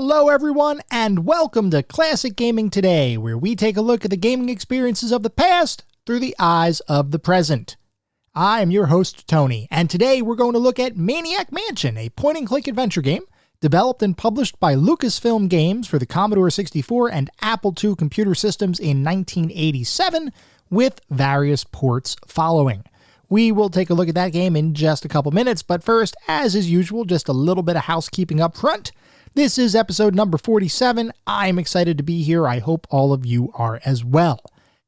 Hello everyone, and welcome to Classic Gaming Today, where we take a look at the gaming experiences of the past through the eyes of the present. I am your host, Tony, and today we're going to look at Maniac Mansion, a point-and-click adventure game developed and published by Lucasfilm Games for the Commodore 64 and Apple II computer systems in 1987, with various ports following. We will take a look at that game in just a couple minutes, but first, as is usual, just a little bit of housekeeping up front. This is episode number 47. I'm excited to be here. I hope all of you are as well.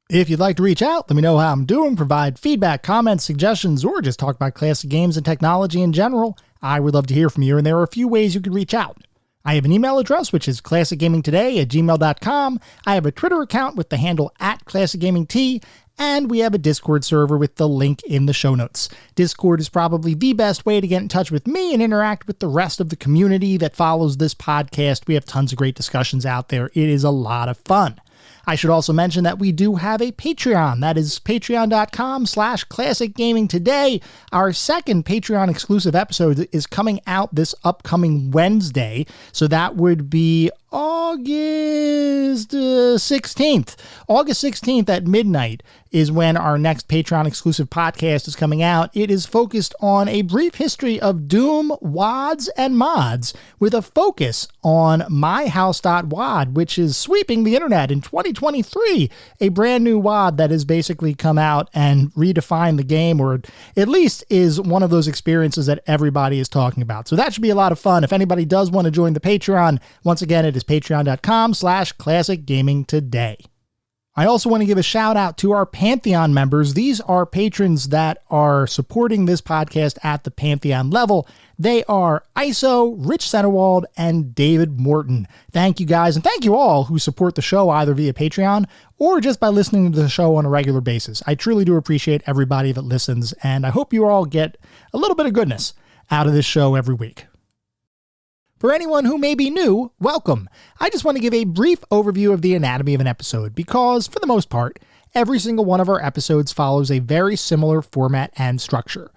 If you'd like to reach out, let me know how I'm doing, provide feedback, comments, suggestions, or just talk about classic games and technology in general, I would love to hear from you, and there are a few ways you could reach out. I have an email address, which is classicgamingtoday@gmail.com. I have a Twitter account with the handle @classicgamingt, and we have a Discord server with the link in the show notes. Discord is probably the best way to get in touch with me and interact with the rest of the community that follows this podcast. We have tons of great discussions out there. It is a lot of fun. I should also mention that we do have a Patreon. That is patreon.com/classicgamingtoday. Our second Patreon exclusive episode is coming out this upcoming Wednesday. So that would be August 16th. August 16th at midnight is when our next Patreon exclusive podcast is coming out. It is focused on a brief history of Doom, WADs, and mods, with a focus on myhouse.wad, which is sweeping the internet in 2023. A brand new WAD that has basically come out and redefined the game, or at least is one of those experiences that everybody is talking about. So that should be a lot of fun. If anybody does want to join the Patreon, once again, it is patreon.com/classicgamingtoday. I also want to give a shout out to our Pantheon members. These are patrons that are supporting this podcast at the Pantheon level. They are ISO, Rich Centerwald, and David Morton. Thank you guys, and thank you all who support the show either via Patreon or just by listening to the show on a regular basis. I truly do appreciate everybody that listens, and I hope you all get a little bit of goodness out of this show every week. For anyone who may be new, welcome. I just want to give a brief overview of the anatomy of an episode because, for the most part, every single one of our episodes follows a very similar format and structure.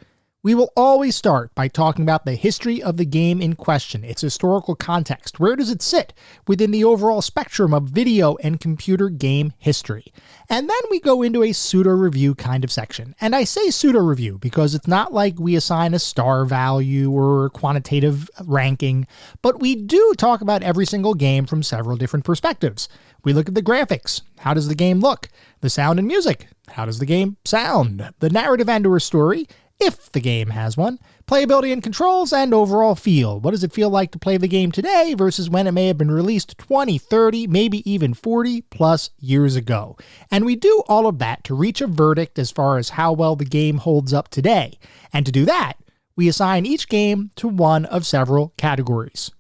We will always start by talking about the history of the game in question, its historical context. Where does it sit within the overall spectrum of video and computer game history? And then we go into a pseudo-review kind of section. And I say pseudo-review because it's not like we assign a star value or quantitative ranking, but we do talk about every single game from several different perspectives. We look at the graphics. How does the game look? The sound and music. How does the game sound? The narrative and/or story, if the game has one, playability and controls, and overall feel. What does it feel like to play the game today versus when it may have been released 20, 30, maybe even 40 plus years ago? And we do all of that to reach a verdict as far as how well the game holds up today. And to do that, we assign each game to one of several categories.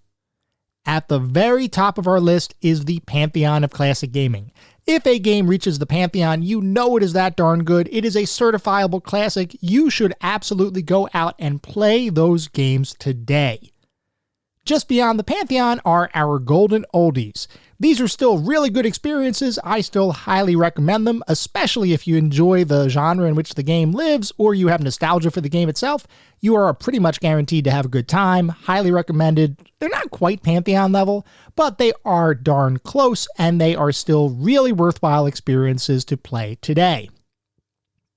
At the very top of our list is the Pantheon of Classic Gaming. If a game reaches the Pantheon, you know it is that darn good. It is a certifiable classic. You should absolutely go out and play those games today. Just beyond the Pantheon are our golden oldies. These are still really good experiences. I still highly recommend them, especially if you enjoy the genre in which the game lives or you have nostalgia for the game itself. You are pretty much guaranteed to have a good time. Highly recommended. They're not quite Pantheon level, but they are darn close, and they are still really worthwhile experiences to play today.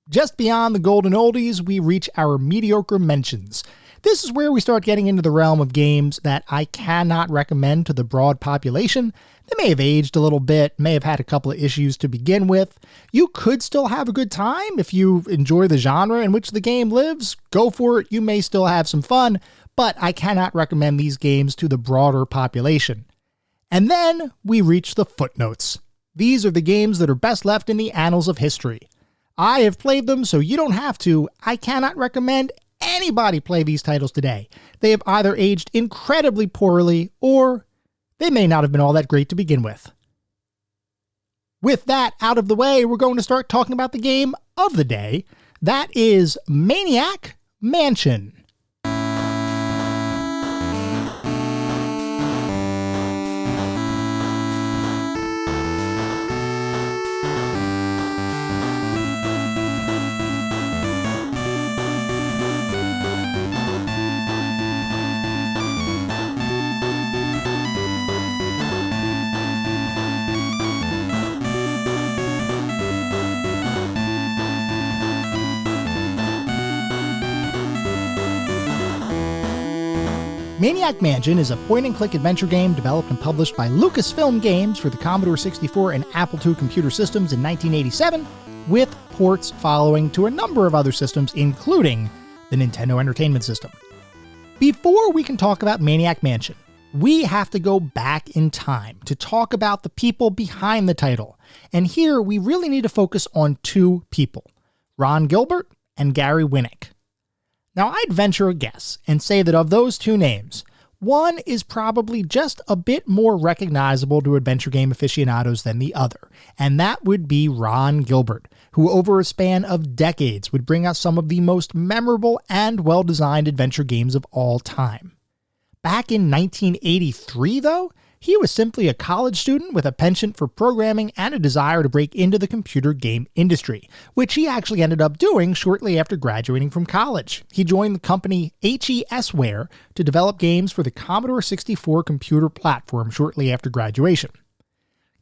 Just beyond the golden oldies, we reach our mediocre mentions. This is where we start getting into the realm of games that I cannot recommend to the broad population. They may have aged a little bit, may have had a couple of issues to begin with. You could still have a good time if you enjoy the genre in which the game lives. Go for it, you may still have some fun, but I cannot recommend these games to the broader population. And then we reach the footnotes. These are the games that are best left in the annals of history. I have played them, so you don't have to. I cannot recommend anybody play these titles today. They have either aged incredibly poorly, or they may not have been all that great to begin with. With that out of the way, we're going to start talking about the game of the day. That is Maniac Mansion. Maniac Mansion is a point-and-click adventure game developed and published by Lucasfilm Games for the Commodore 64 and Apple II computer systems in 1987, with ports following to a number of other systems, including the Nintendo Entertainment System. Before we can talk about Maniac Mansion, we have to go back in time to talk about the people behind the title, and here we really need to focus on two people, Ron Gilbert and Gary Winnick. Now, I'd venture a guess and say that of those two names, one is probably just a bit more recognizable to adventure game aficionados than the other, and that would be Ron Gilbert, who over a span of decades would bring out some of the most memorable and well-designed adventure games of all time. Back in 1983, though, he was simply a college student with a penchant for programming and a desire to break into the computer game industry, which he actually ended up doing shortly after graduating from college. He joined the company HESware to develop games for the Commodore 64 computer platform shortly after graduation.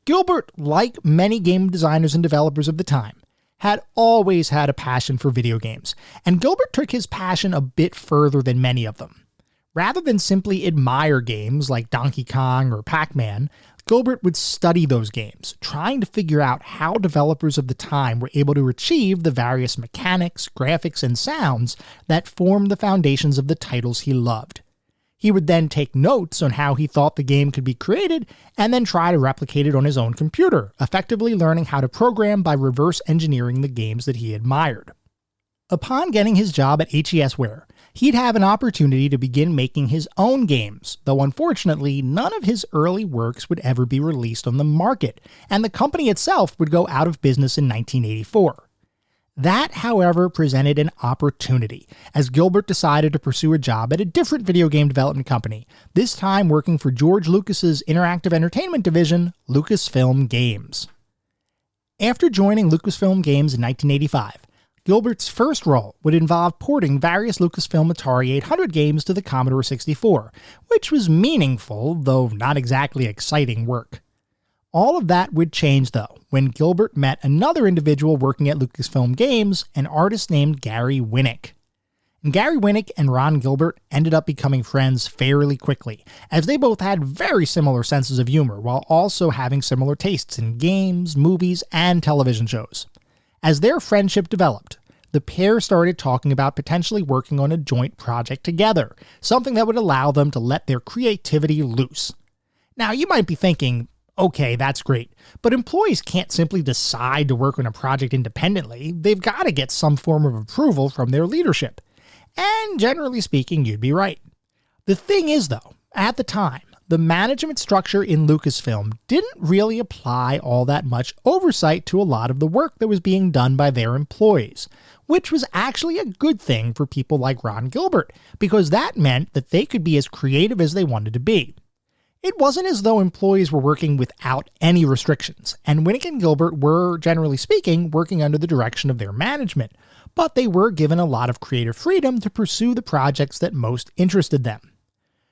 Gilbert, like many game designers and developers of the time, had always had a passion for video games, and Gilbert took his passion a bit further than many of them. Rather than simply admire games like Donkey Kong or Pac-Man, Gilbert would study those games, trying to figure out how developers of the time were able to achieve the various mechanics, graphics, and sounds that formed the foundations of the titles he loved. He would then take notes on how he thought the game could be created, and then try to replicate it on his own computer, effectively learning how to program by reverse engineering the games that he admired. Upon getting his job at HESware, he'd have an opportunity to begin making his own games, though unfortunately none of his early works would ever be released on the market, and the company itself would go out of business in 1984. That, however, presented an opportunity, as Gilbert decided to pursue a job at a different video game development company, this time working for George Lucas's interactive entertainment division, Lucasfilm Games. After joining Lucasfilm Games in 1985, Gilbert's first role would involve porting various Lucasfilm Atari 800 games to the Commodore 64, which was meaningful, though not exactly exciting work. All of that would change, though, when Gilbert met another individual working at Lucasfilm Games, an artist named Gary Winnick. And Gary Winnick and Ron Gilbert ended up becoming friends fairly quickly, as they both had very similar senses of humor, while also having similar tastes in games, movies, and television shows. As their friendship developed, the pair started talking about potentially working on a joint project together, something that would allow them to let their creativity loose. Now, you might be thinking, okay, that's great, but employees can't simply decide to work on a project independently. They've got to get some form of approval from their leadership. And generally speaking, you'd be right. The thing is, though, at the time, the management structure in Lucasfilm didn't really apply all that much oversight to a lot of the work that was being done by their employees, which was actually a good thing for people like Ron Gilbert, because that meant that they could be as creative as they wanted to be. It wasn't as though employees were working without any restrictions, and Winnick and Gilbert were, generally speaking, working under the direction of their management, but they were given a lot of creative freedom to pursue the projects that most interested them.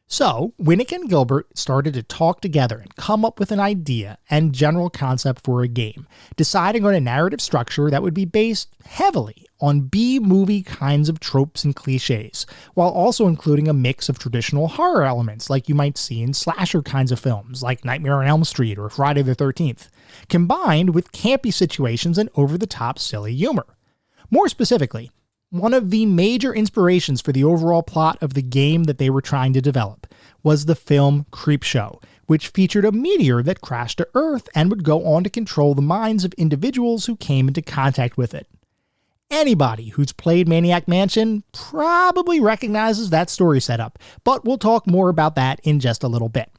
So, Winnick and Gilbert started to talk together and come up with an idea and general concept for a game, deciding on a narrative structure that would be based heavily on B-movie kinds of tropes and cliches, while also including a mix of traditional horror elements like you might see in slasher kinds of films like Nightmare on Elm Street or Friday the 13th, combined with campy situations and over-the-top silly humor. More specifically, one of the major inspirations for the overall plot of the game that they were trying to develop was the film Creepshow, which featured a meteor that crashed to Earth and would go on to control the minds of individuals who came into contact with it. Anybody who's played Maniac Mansion probably recognizes that story setup, but we'll talk more about that in just a little bit.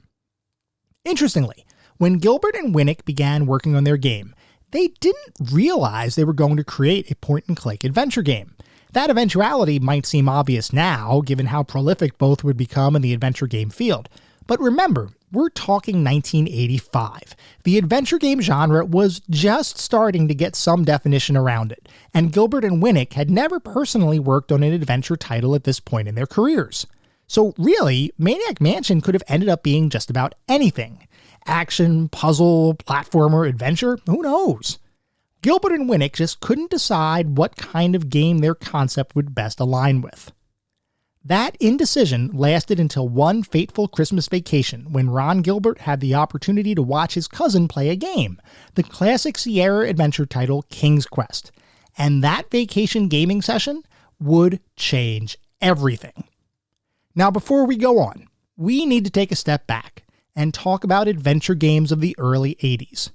Interestingly, when Gilbert and Winnick began working on their game, they didn't realize they were going to create a point-and-click adventure game. That eventuality might seem obvious now, given how prolific both would become in the adventure game field. But remember, we're talking 1985. The adventure game genre was just starting to get some definition around it, and Gilbert and Winnick had never personally worked on an adventure title at this point in their careers. So really, Maniac Mansion could have ended up being just about anything. Action, puzzle, platformer, adventure, who knows? Gilbert and Winnick just couldn't decide what kind of game their concept would best align with. That indecision lasted until one fateful Christmas vacation when Ron Gilbert had the opportunity to watch his cousin play a game, the classic Sierra adventure title King's Quest. And that vacation gaming session would change everything. Now, before we go on, we need to take a step back and talk about adventure games of the early 80s.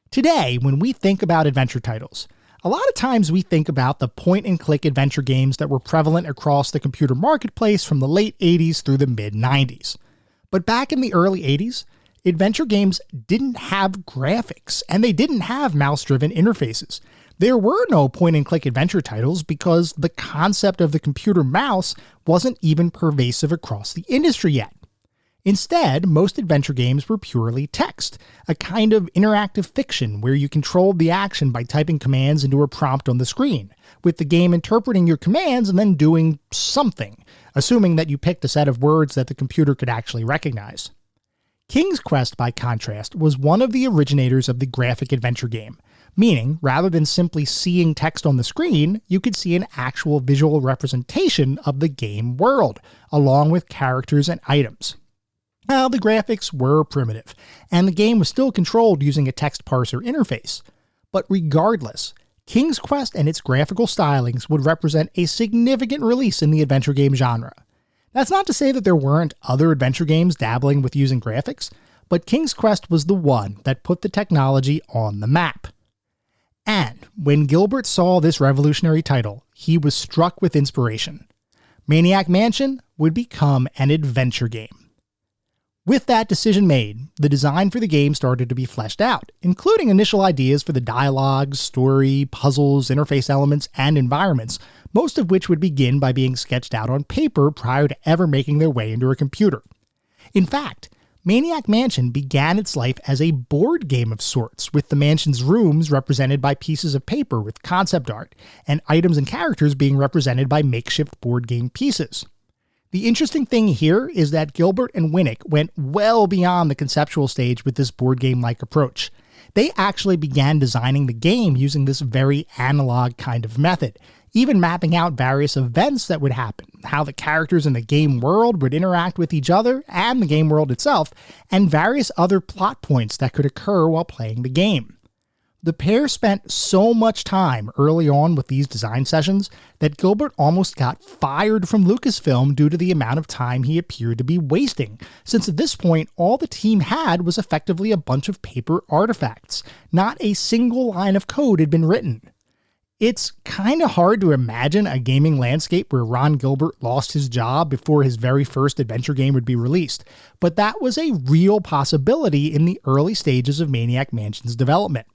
Today, when we think about adventure titles, a lot of times we think about the point-and-click adventure games that were prevalent across the computer marketplace from the late 80s through the mid-90s. But back in the early 80s, adventure games didn't have graphics, and they didn't have mouse-driven interfaces. There were no point-and-click adventure titles because the concept of the computer mouse wasn't even pervasive across the industry yet. Instead, most adventure games were purely text, a kind of interactive fiction where you controlled the action by typing commands into a prompt on the screen, with the game interpreting your commands and then doing something, assuming that you picked a set of words that the computer could actually recognize. King's Quest, by contrast, was one of the originators of the graphic adventure game, meaning rather than simply seeing text on the screen, you could see an actual visual representation of the game world, along with characters and items. Now, the graphics were primitive, and the game was still controlled using a text parser interface. But regardless, King's Quest and its graphical stylings would represent a significant release in the adventure game genre. That's not to say that there weren't other adventure games dabbling with using graphics, but King's Quest was the one that put the technology on the map. And when Gilbert saw this revolutionary title, he was struck with inspiration. Maniac Mansion would become an adventure game. With that decision made, the design for the game started to be fleshed out, including initial ideas for the dialogue, story, puzzles, interface elements, and environments, most of which would begin by being sketched out on paper prior to ever making their way into a computer. In fact, Maniac Mansion began its life as a board game of sorts, with the mansion's rooms represented by pieces of paper with concept art, and items and characters being represented by makeshift board game pieces. The interesting thing here is that Gilbert and Winnick went well beyond the conceptual stage with this board game-like approach. They actually began designing the game using this very analog kind of method, even mapping out various events that would happen, how the characters in the game world would interact with each other and the game world itself, and various other plot points that could occur while playing the game. The pair spent so much time early on with these design sessions that Gilbert almost got fired from Lucasfilm due to the amount of time he appeared to be wasting, since at this point all the team had was effectively a bunch of paper artifacts. Not a single line of code had been written. It's kind of hard to imagine a gaming landscape where Ron Gilbert lost his job before his very first adventure game would be released, but that was a real possibility in the early stages of Maniac Mansion's development.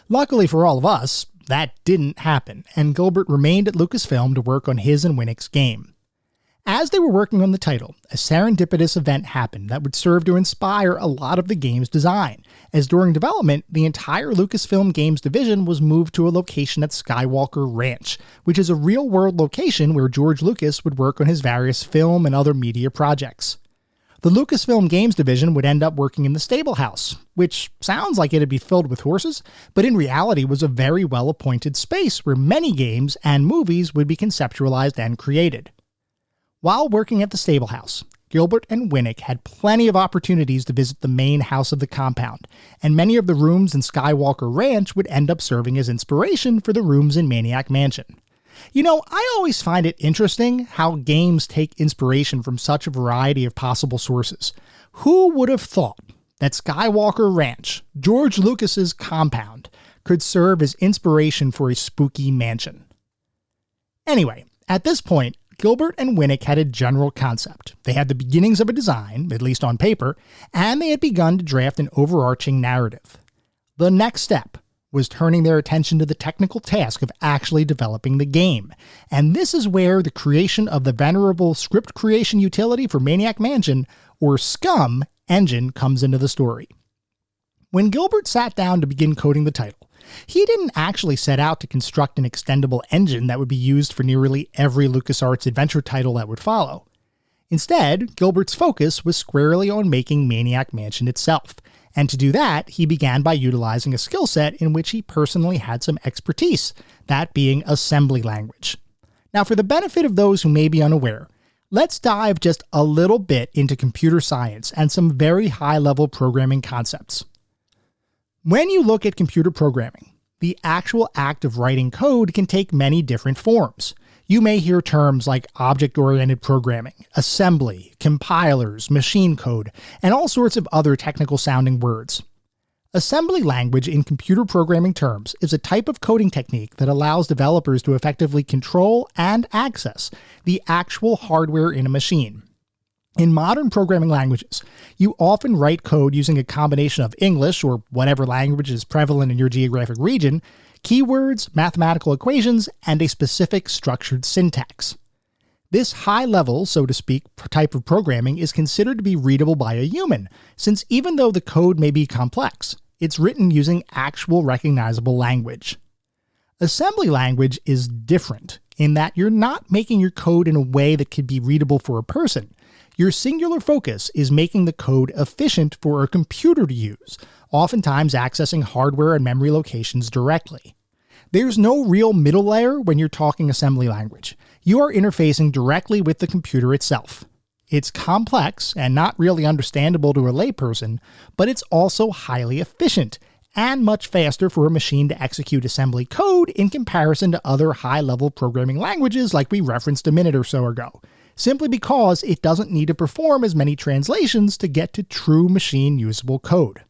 Luckily for all of us, that didn't happen, and Gilbert remained at Lucasfilm to work on his and Winnick's game. As they were working on the title, a serendipitous event happened that would serve to inspire a lot of the game's design, as during development, the entire Lucasfilm Games division was moved to a location at Skywalker Ranch, which is a real-world location where George Lucas would work on his various film and other media projects. The Lucasfilm Games division would end up working in the stable house, which sounds like it'd be filled with horses, but in reality was a very well-appointed space where many games and movies would be conceptualized and created. While working at the stable house, Gilbert and Winnick had plenty of opportunities to visit the main house of the compound, and many of the rooms in Skywalker Ranch would end up serving as inspiration for the rooms in Maniac Mansion. You know, I always find it interesting how games take inspiration from such a variety of possible sources. Who would have thought that Skywalker Ranch, George Lucas's compound, could serve as inspiration for a spooky mansion? Anyway, at this point, Gilbert and Winnick had a general concept. They had the beginnings of a design, at least on paper, and they had begun to draft an overarching narrative. The next step was turning their attention to the technical task of actually developing the game. And this is where the creation of the venerable script creation utility for Maniac Mansion, or SCUMM, engine comes into the story. When Gilbert sat down to begin coding the title, he didn't actually set out to construct an extendable engine that would be used for nearly every LucasArts adventure title that would follow. Instead, Gilbert's focus was squarely on making Maniac Mansion itself. And to do that, he began by utilizing a skill set in which he personally had some expertise, that being assembly language. Now, for the benefit of those who may be unaware, let's dive just a little bit into computer science and some very high-level programming concepts. When you look at computer programming, the actual act of writing code can take many different forms. You may hear terms like object-oriented programming, assembly, compilers, machine code, and all sorts of other technical-sounding words. Assembly language in computer programming terms is a type of coding technique that allows developers to effectively control and access the actual hardware in a machine. In modern programming languages, you often write code using a combination of English, or whatever language is prevalent in your geographic region, keywords, mathematical equations, and a specific structured syntax. This high-level, so to speak, type of programming is considered to be readable by a human, since even though the code may be complex, it's written using actual recognizable language. Assembly language is different in that you're not making your code in a way that could be readable for a person. Your singular focus is making the code efficient for a computer to use, oftentimes accessing hardware and memory locations directly. There's no real middle layer when you're talking assembly language. You are interfacing directly with the computer itself. It's complex and not really understandable to a layperson, but it's also highly efficient and much faster for a machine to execute assembly code in comparison to other high-level programming languages like we referenced a minute or so ago, simply because it doesn't need to perform as many translations to get to true machine-usable code.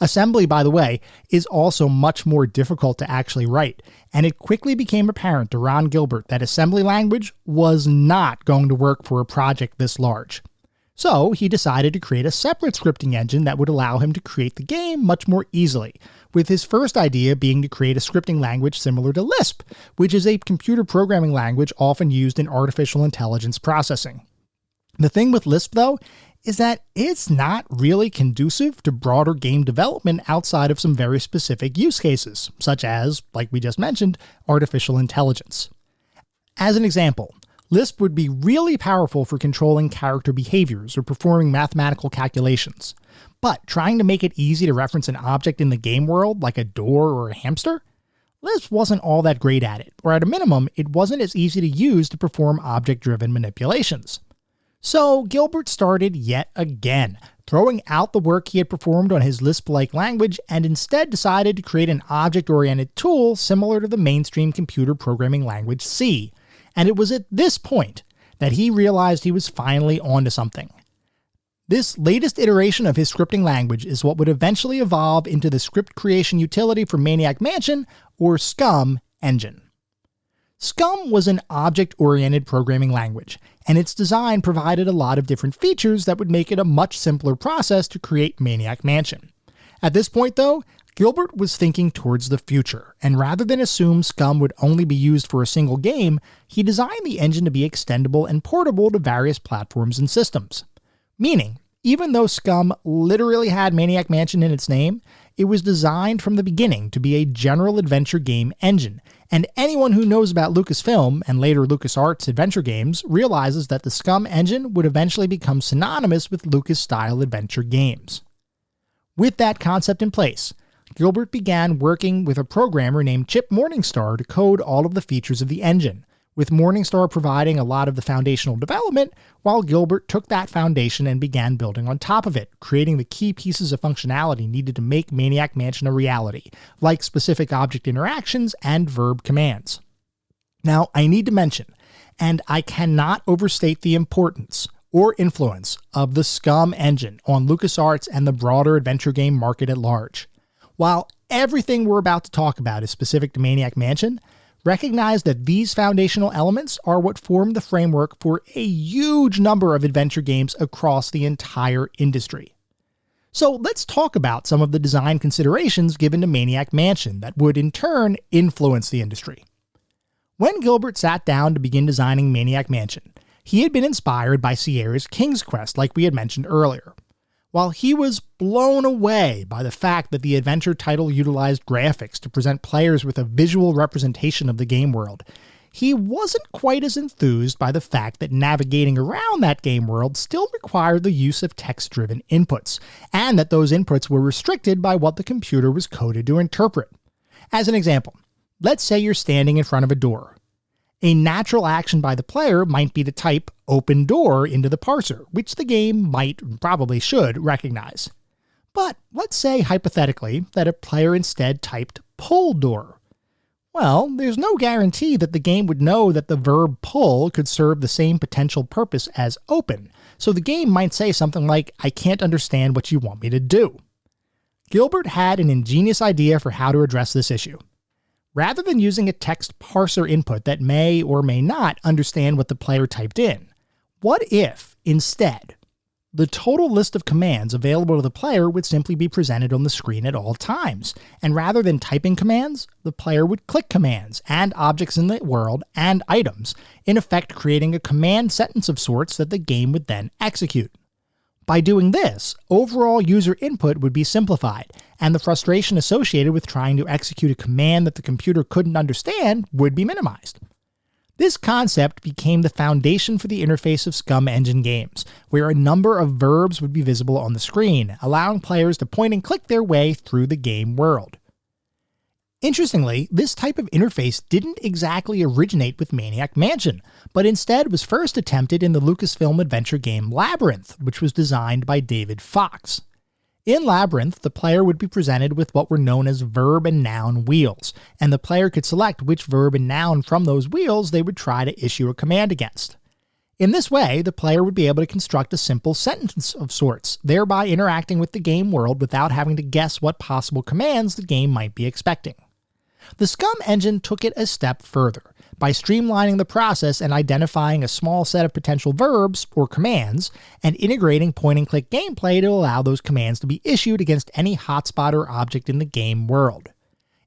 Assembly, by the way, is also much more difficult to actually write, and it quickly became apparent to Ron Gilbert that assembly language was not going to work for a project this large. So he decided to create a separate scripting engine that would allow him to create the game much more easily, with his first idea being to create a scripting language similar to Lisp, which is a computer programming language often used in artificial intelligence processing. The thing with Lisp, though, is that it's not really conducive to broader game development outside of some very specific use cases, such as, like we just mentioned, artificial intelligence. As an example, Lisp would be really powerful for controlling character behaviors or performing mathematical calculations, but trying to make it easy to reference an object in the game world, like a door or a hamster, Lisp wasn't all that great at it, or at a minimum, it wasn't as easy to use to perform object-driven manipulations. So Gilbert started yet again, throwing out the work he had performed on his Lisp-like language and instead decided to create an object-oriented tool similar to the mainstream computer programming language C. And it was at this point that he realized he was finally onto something. This latest iteration of his scripting language is what would eventually evolve into the script creation utility for Maniac Mansion, or SCUMM, engine. SCUMM was an object-oriented programming language, and its design provided a lot of different features that would make it a much simpler process to create Maniac Mansion. At this point, though, Gilbert was thinking towards the future, and rather than assume SCUMM would only be used for a single game, he designed the engine to be extendable and portable to various platforms and systems. Meaning, even though SCUMM literally had Maniac Mansion in its name, it was designed from the beginning to be a general adventure game engine, and anyone who knows about Lucasfilm and later LucasArts adventure games realizes that the SCUMM engine would eventually become synonymous with Lucas-style adventure games. With that concept in place, Gilbert began working with a programmer named Chip Morningstar to code all of the features of the engine, with Morningstar providing a lot of the foundational development, while Gilbert took that foundation and began building on top of it, creating the key pieces of functionality needed to make Maniac Mansion a reality, like specific object interactions and verb commands. Now, I need to mention, and I cannot overstate the importance or influence of the SCUMM engine on LucasArts and the broader adventure game market at large. While everything we're about to talk about is specific to Maniac Mansion, recognize that these foundational elements are what form the framework for a huge number of adventure games across the entire industry. So let's talk about some of the design considerations given to Maniac Mansion that would in turn influence the industry. When Gilbert sat down to begin designing Maniac Mansion, he had been inspired by Sierra's King's Quest like we had mentioned earlier. While he was blown away by the fact that the adventure title utilized graphics to present players with a visual representation of the game world, he wasn't quite as enthused by the fact that navigating around that game world still required the use of text-driven inputs, and that those inputs were restricted by what the computer was coded to interpret. As an example, let's say you're standing in front of a door. A natural action by the player might be to type open door into the parser, which the game might, probably should, recognize. But let's say, hypothetically, that a player instead typed pull door. Well, there's no guarantee that the game would know that the verb pull could serve the same potential purpose as open, so the game might say something like, I can't understand what you want me to do. Gilbert had an ingenious idea for how to address this issue. Rather than using a text parser input that may or may not understand what the player typed in, what if, instead, the total list of commands available to the player would simply be presented on the screen at all times, and rather than typing commands, the player would click commands and objects in the world and items, in effect creating a command sentence of sorts that the game would then execute. By doing this, overall user input would be simplified, and the frustration associated with trying to execute a command that the computer couldn't understand would be minimized. This concept became the foundation for the interface of SCUMM engine games, where a number of verbs would be visible on the screen, allowing players to point and click their way through the game world. Interestingly, this type of interface didn't exactly originate with Maniac Mansion, but instead was first attempted in the Lucasfilm adventure game Labyrinth, which was designed by David Fox. In Labyrinth, the player would be presented with what were known as verb and noun wheels, and the player could select which verb and noun from those wheels they would try to issue a command against. In this way, the player would be able to construct a simple sentence of sorts, thereby interacting with the game world without having to guess what possible commands the game might be expecting. The SCUMM engine took it a step further, by streamlining the process and identifying a small set of potential verbs, or commands, and integrating point-and-click gameplay to allow those commands to be issued against any hotspot or object in the game world.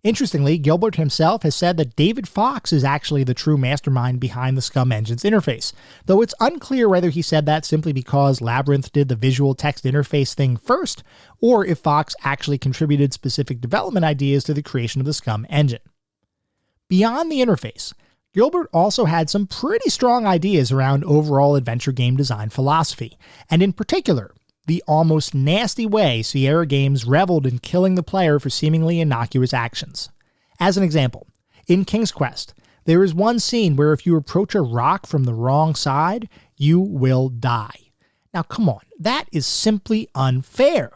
Interestingly, Gilbert himself has said that David Fox is actually the true mastermind behind the SCUMM engine's interface, though it's unclear whether he said that simply because Labyrinth did the visual text interface thing first, or if Fox actually contributed specific development ideas to the creation of the SCUMM engine. Beyond the interface, Gilbert also had some pretty strong ideas around overall adventure game design philosophy, and in particular, the almost nasty way Sierra Games reveled in killing the player for seemingly innocuous actions. As an example, in King's Quest, there is one scene where if you approach a rock from the wrong side, you will die. Now come on, that is simply unfair.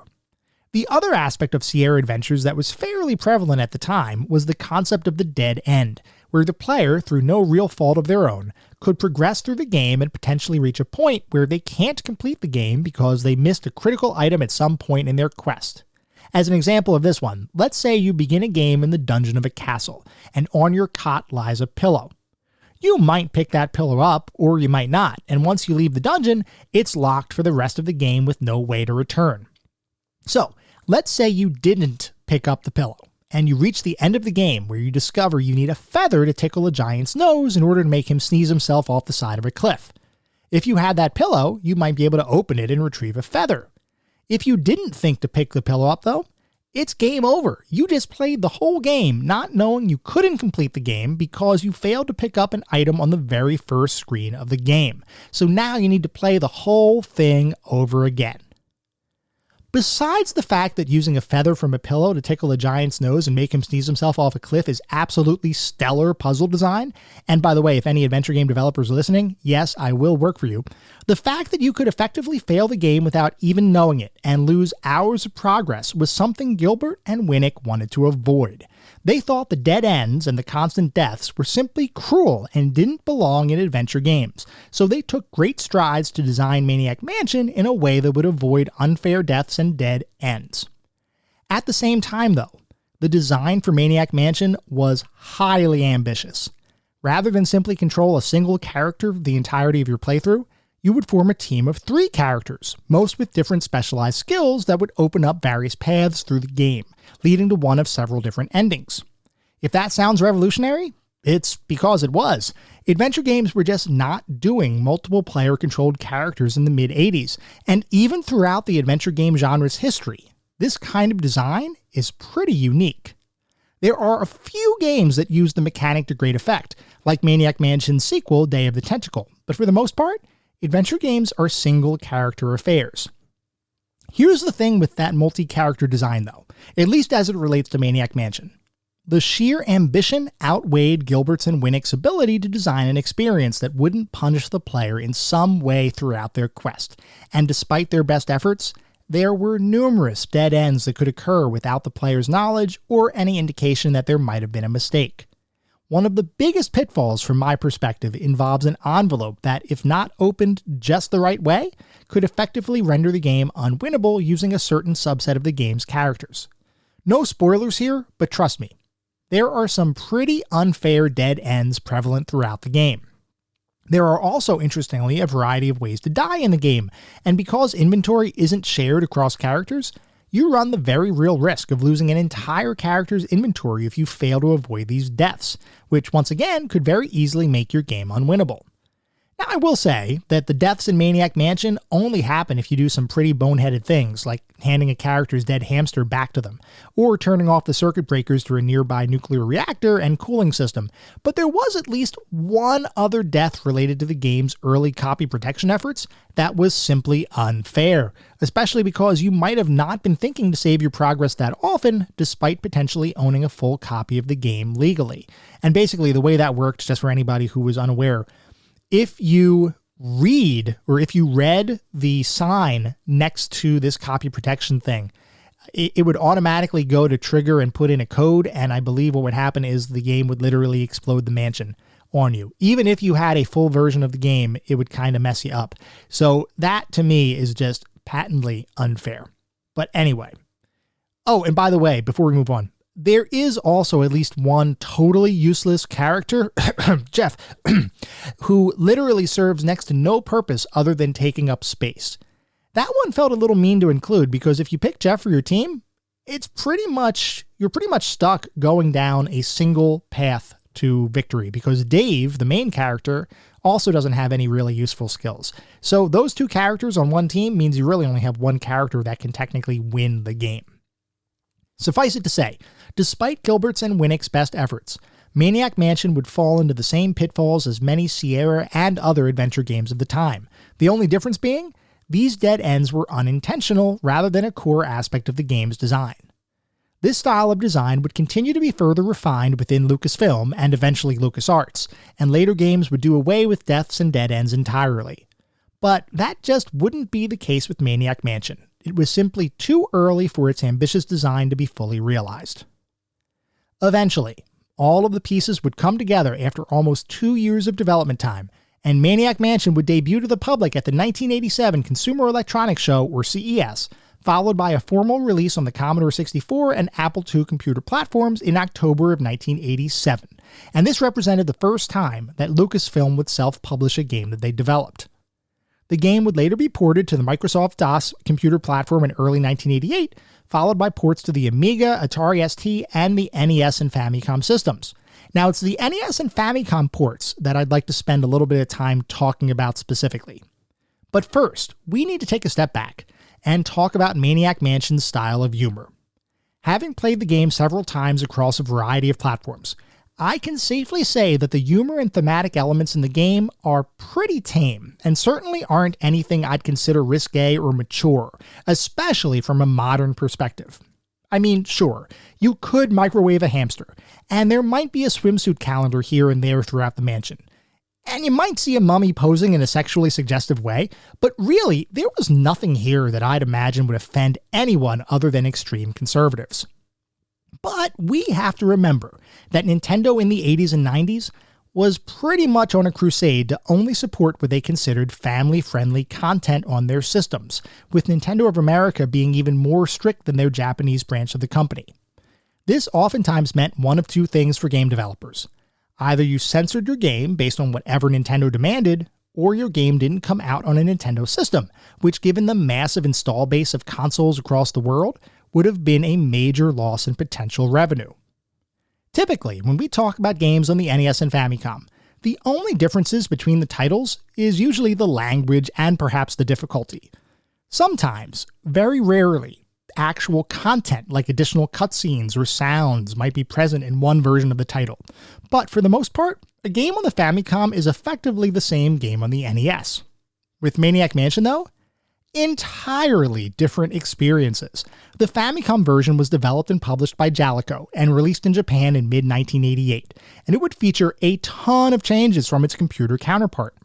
The other aspect of Sierra Adventures that was fairly prevalent at the time was the concept of the dead end, where the player, through no real fault of their own, could progress through the game and potentially reach a point where they can't complete the game because they missed a critical item at some point in their quest. As an example of this one, let's say you begin a game in the dungeon of a castle, and on your cot lies a pillow. You might pick that pillow up, or you might not, and once you leave the dungeon, it's locked for the rest of the game with no way to return. So, let's say you didn't pick up the pillow, and you reach the end of the game where you discover you need a feather to tickle a giant's nose in order to make him sneeze himself off the side of a cliff. If you had that pillow, you might be able to open it and retrieve a feather. If you didn't think to pick the pillow up though, it's game over. You just played the whole game not knowing you couldn't complete the game because you failed to pick up an item on the very first screen of the game. So now you need to play the whole thing over again. Besides the fact that using a feather from a pillow to tickle a giant's nose and make him sneeze himself off a cliff is absolutely stellar puzzle design, and by the way, if any adventure game developers are listening, yes, I will work for you, the fact that you could effectively fail the game without even knowing it and lose hours of progress was something Gilbert and Winnick wanted to avoid. They thought the dead ends and the constant deaths were simply cruel and didn't belong in adventure games, so they took great strides to design Maniac Mansion in a way that would avoid unfair deaths and dead ends. At the same time though, the design for Maniac Mansion was highly ambitious. Rather than simply control a single character the entirety of your playthrough, you would form a team of 3 characters, most with different specialized skills that would open up various paths through the game, leading to one of several different endings. If that sounds revolutionary, it's because it was. Adventure games were just not doing multiple player-controlled characters in the mid-'80s, and even throughout the adventure game genre's history, this kind of design is pretty unique. There are a few games that use the mechanic to great effect, like Maniac Mansion's sequel, Day of the Tentacle, but for the most part, adventure games are single-character affairs. Here's the thing with that multi-character design though, at least as it relates to Maniac Mansion. The sheer ambition outweighed Gilbert's and Winnick's ability to design an experience that wouldn't punish the player in some way throughout their quest, and despite their best efforts, there were numerous dead ends that could occur without the player's knowledge or any indication that there might have been a mistake. One of the biggest pitfalls from my perspective involves an envelope that, if not opened just the right way, could effectively render the game unwinnable using a certain subset of the game's characters. No spoilers here, but trust me, there are some pretty unfair dead ends prevalent throughout the game. There are also, interestingly, a variety of ways to die in the game, and because inventory isn't shared across characters, you run the very real risk of losing an entire character's inventory if you fail to avoid these deaths, which once again could very easily make your game unwinnable. Now, I will say that the deaths in Maniac Mansion only happen if you do some pretty boneheaded things, like handing a character's dead hamster back to them, or turning off the circuit breakers to a nearby nuclear reactor and cooling system, but there was at least one other death related to the game's early copy protection efforts that was simply unfair, especially because you might have not been thinking to save your progress that often, despite potentially owning a full copy of the game legally. And basically the way that worked, just for anybody who was unaware, if you read or if you read the sign next to this copy protection thing, it would automatically go to trigger and put in a code. And I believe what would happen is the game would literally explode the mansion on you. Even if you had a full version of the game, it would kind of mess you up. So that to me is just patently unfair. But anyway. Oh, and by the way, before we move on, there is also at least one totally useless character, Jeff, who literally serves next to no purpose other than taking up space. That one felt a little mean to include because if you pick Jeff for your team, you're pretty much stuck going down a single path to victory because Dave, the main character, also doesn't have any really useful skills. So those two characters on one team means you really only have one character that can technically win the game. Suffice it to say, despite Gilbert's and Winnick's best efforts, Maniac Mansion would fall into the same pitfalls as many Sierra and other adventure games of the time. The only difference being, these dead ends were unintentional rather than a core aspect of the game's design. This style of design would continue to be further refined within Lucasfilm and eventually LucasArts, and later games would do away with deaths and dead ends entirely. But that just wouldn't be the case with Maniac Mansion. It was simply too early for its ambitious design to be fully realized. Eventually, all of the pieces would come together after almost 2 years of development time, and Maniac Mansion would debut to the public at the 1987 Consumer Electronics Show, or CES, followed by a formal release on the Commodore 64 and Apple II computer platforms in October of 1987, and this represented the first time that Lucasfilm would self-publish a game that they developed. The game would later be ported to the Microsoft DOS computer platform in early 1988, followed by ports to the Amiga, Atari ST, and the NES and Famicom systems. Now, it's the NES and Famicom ports that I'd like to spend a little bit of time talking about specifically. But first, we need to take a step back and talk about Maniac Mansion's style of humor. Having played the game several times across a variety of platforms, I can safely say that the humor and thematic elements in the game are pretty tame, and certainly aren't anything I'd consider risque or mature, especially from a modern perspective. I mean, sure, you could microwave a hamster, and there might be a swimsuit calendar here and there throughout the mansion, and you might see a mummy posing in a sexually suggestive way, but really, there was nothing here that I'd imagine would offend anyone other than extreme conservatives. But we have to remember that Nintendo in the 80s and 90s was pretty much on a crusade to only support what they considered family-friendly content on their systems, with Nintendo of America being even more strict than their Japanese branch of the company. This oftentimes meant one of two things for game developers. Either you censored your game based on whatever Nintendo demanded, or your game didn't come out on a Nintendo system, which given the massive install base of consoles across the world, would have been a major loss in potential revenue. Typically, when we talk about games on the NES and Famicom, the only differences between the titles is usually the language and perhaps the difficulty. Sometimes, very rarely, actual content like additional cutscenes or sounds might be present in one version of the title, but for the most part, a game on the Famicom is effectively the same game on the NES. With Maniac Mansion though, Entirely different experiences. The Famicom version was developed and published by Jaleco and released in Japan in mid-1988, and it would feature a ton of changes from its computer counterpart.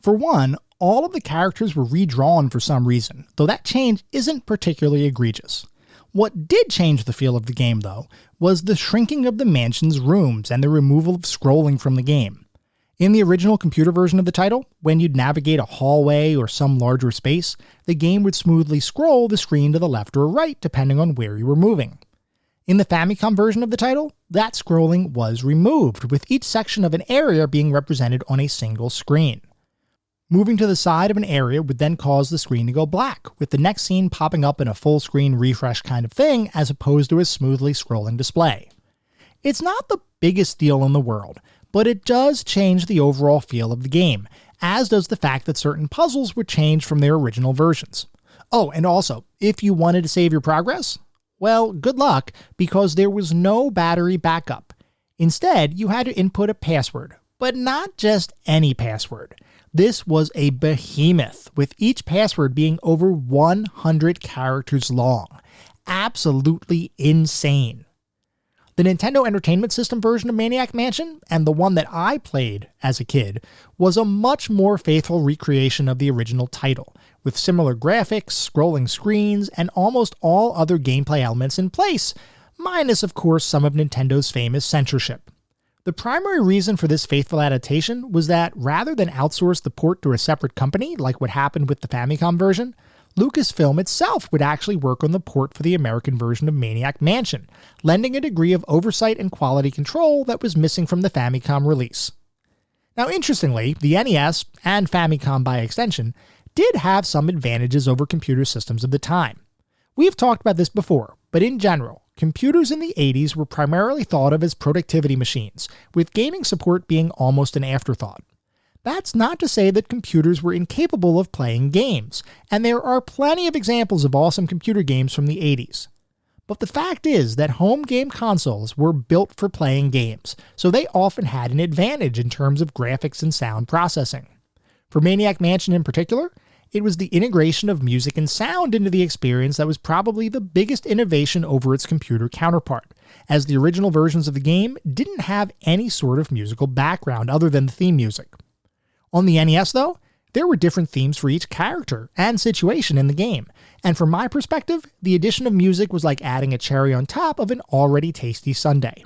For one, all of the characters were redrawn for some reason, though that change isn't particularly egregious. What did change the feel of the game, though, was the shrinking of the mansion's rooms and the removal of scrolling from the game. In the original computer version of the title, when you'd navigate a hallway or some larger space, the game would smoothly scroll the screen to the left or right depending on where you were moving. In the Famicom version of the title, that scrolling was removed, with each section of an area being represented on a single screen. Moving to the side of an area would then cause the screen to go black, with the next scene popping up in a full screen refresh kind of thing as opposed to a smoothly scrolling display. It's not the biggest deal in the world, but it does change the overall feel of the game, as does the fact that certain puzzles were changed from their original versions. Oh, and also, if you wanted to save your progress, well, good luck, because there was no battery backup. Instead, you had to input a password, but not just any password. This was a behemoth, with each password being over 100 characters long. Absolutely insane. The Nintendo Entertainment System version of Maniac Mansion, and the one that I played as a kid, was a much more faithful recreation of the original title, with similar graphics, scrolling screens, and almost all other gameplay elements in place, minus of course some of Nintendo's famous censorship. The primary reason for this faithful adaptation was that rather than outsource the port to a separate company like what happened with the Famicom version, Lucasfilm itself would actually work on the port for the American version of Maniac Mansion, lending a degree of oversight and quality control that was missing from the Famicom release. Now interestingly, the NES, and Famicom by extension, did have some advantages over computer systems of the time. We've talked about this before, but in general, computers in the 80s were primarily thought of as productivity machines, with gaming support being almost an afterthought. That's not to say that computers were incapable of playing games, and there are plenty of examples of awesome computer games from the 80s. But the fact is that home game consoles were built for playing games, so they often had an advantage in terms of graphics and sound processing. For Maniac Mansion in particular, it was the integration of music and sound into the experience that was probably the biggest innovation over its computer counterpart, as the original versions of the game didn't have any sort of musical background other than the theme music. On the NES, though, there were different themes for each character and situation in the game, and from my perspective, the addition of music was like adding a cherry on top of an already tasty sundae.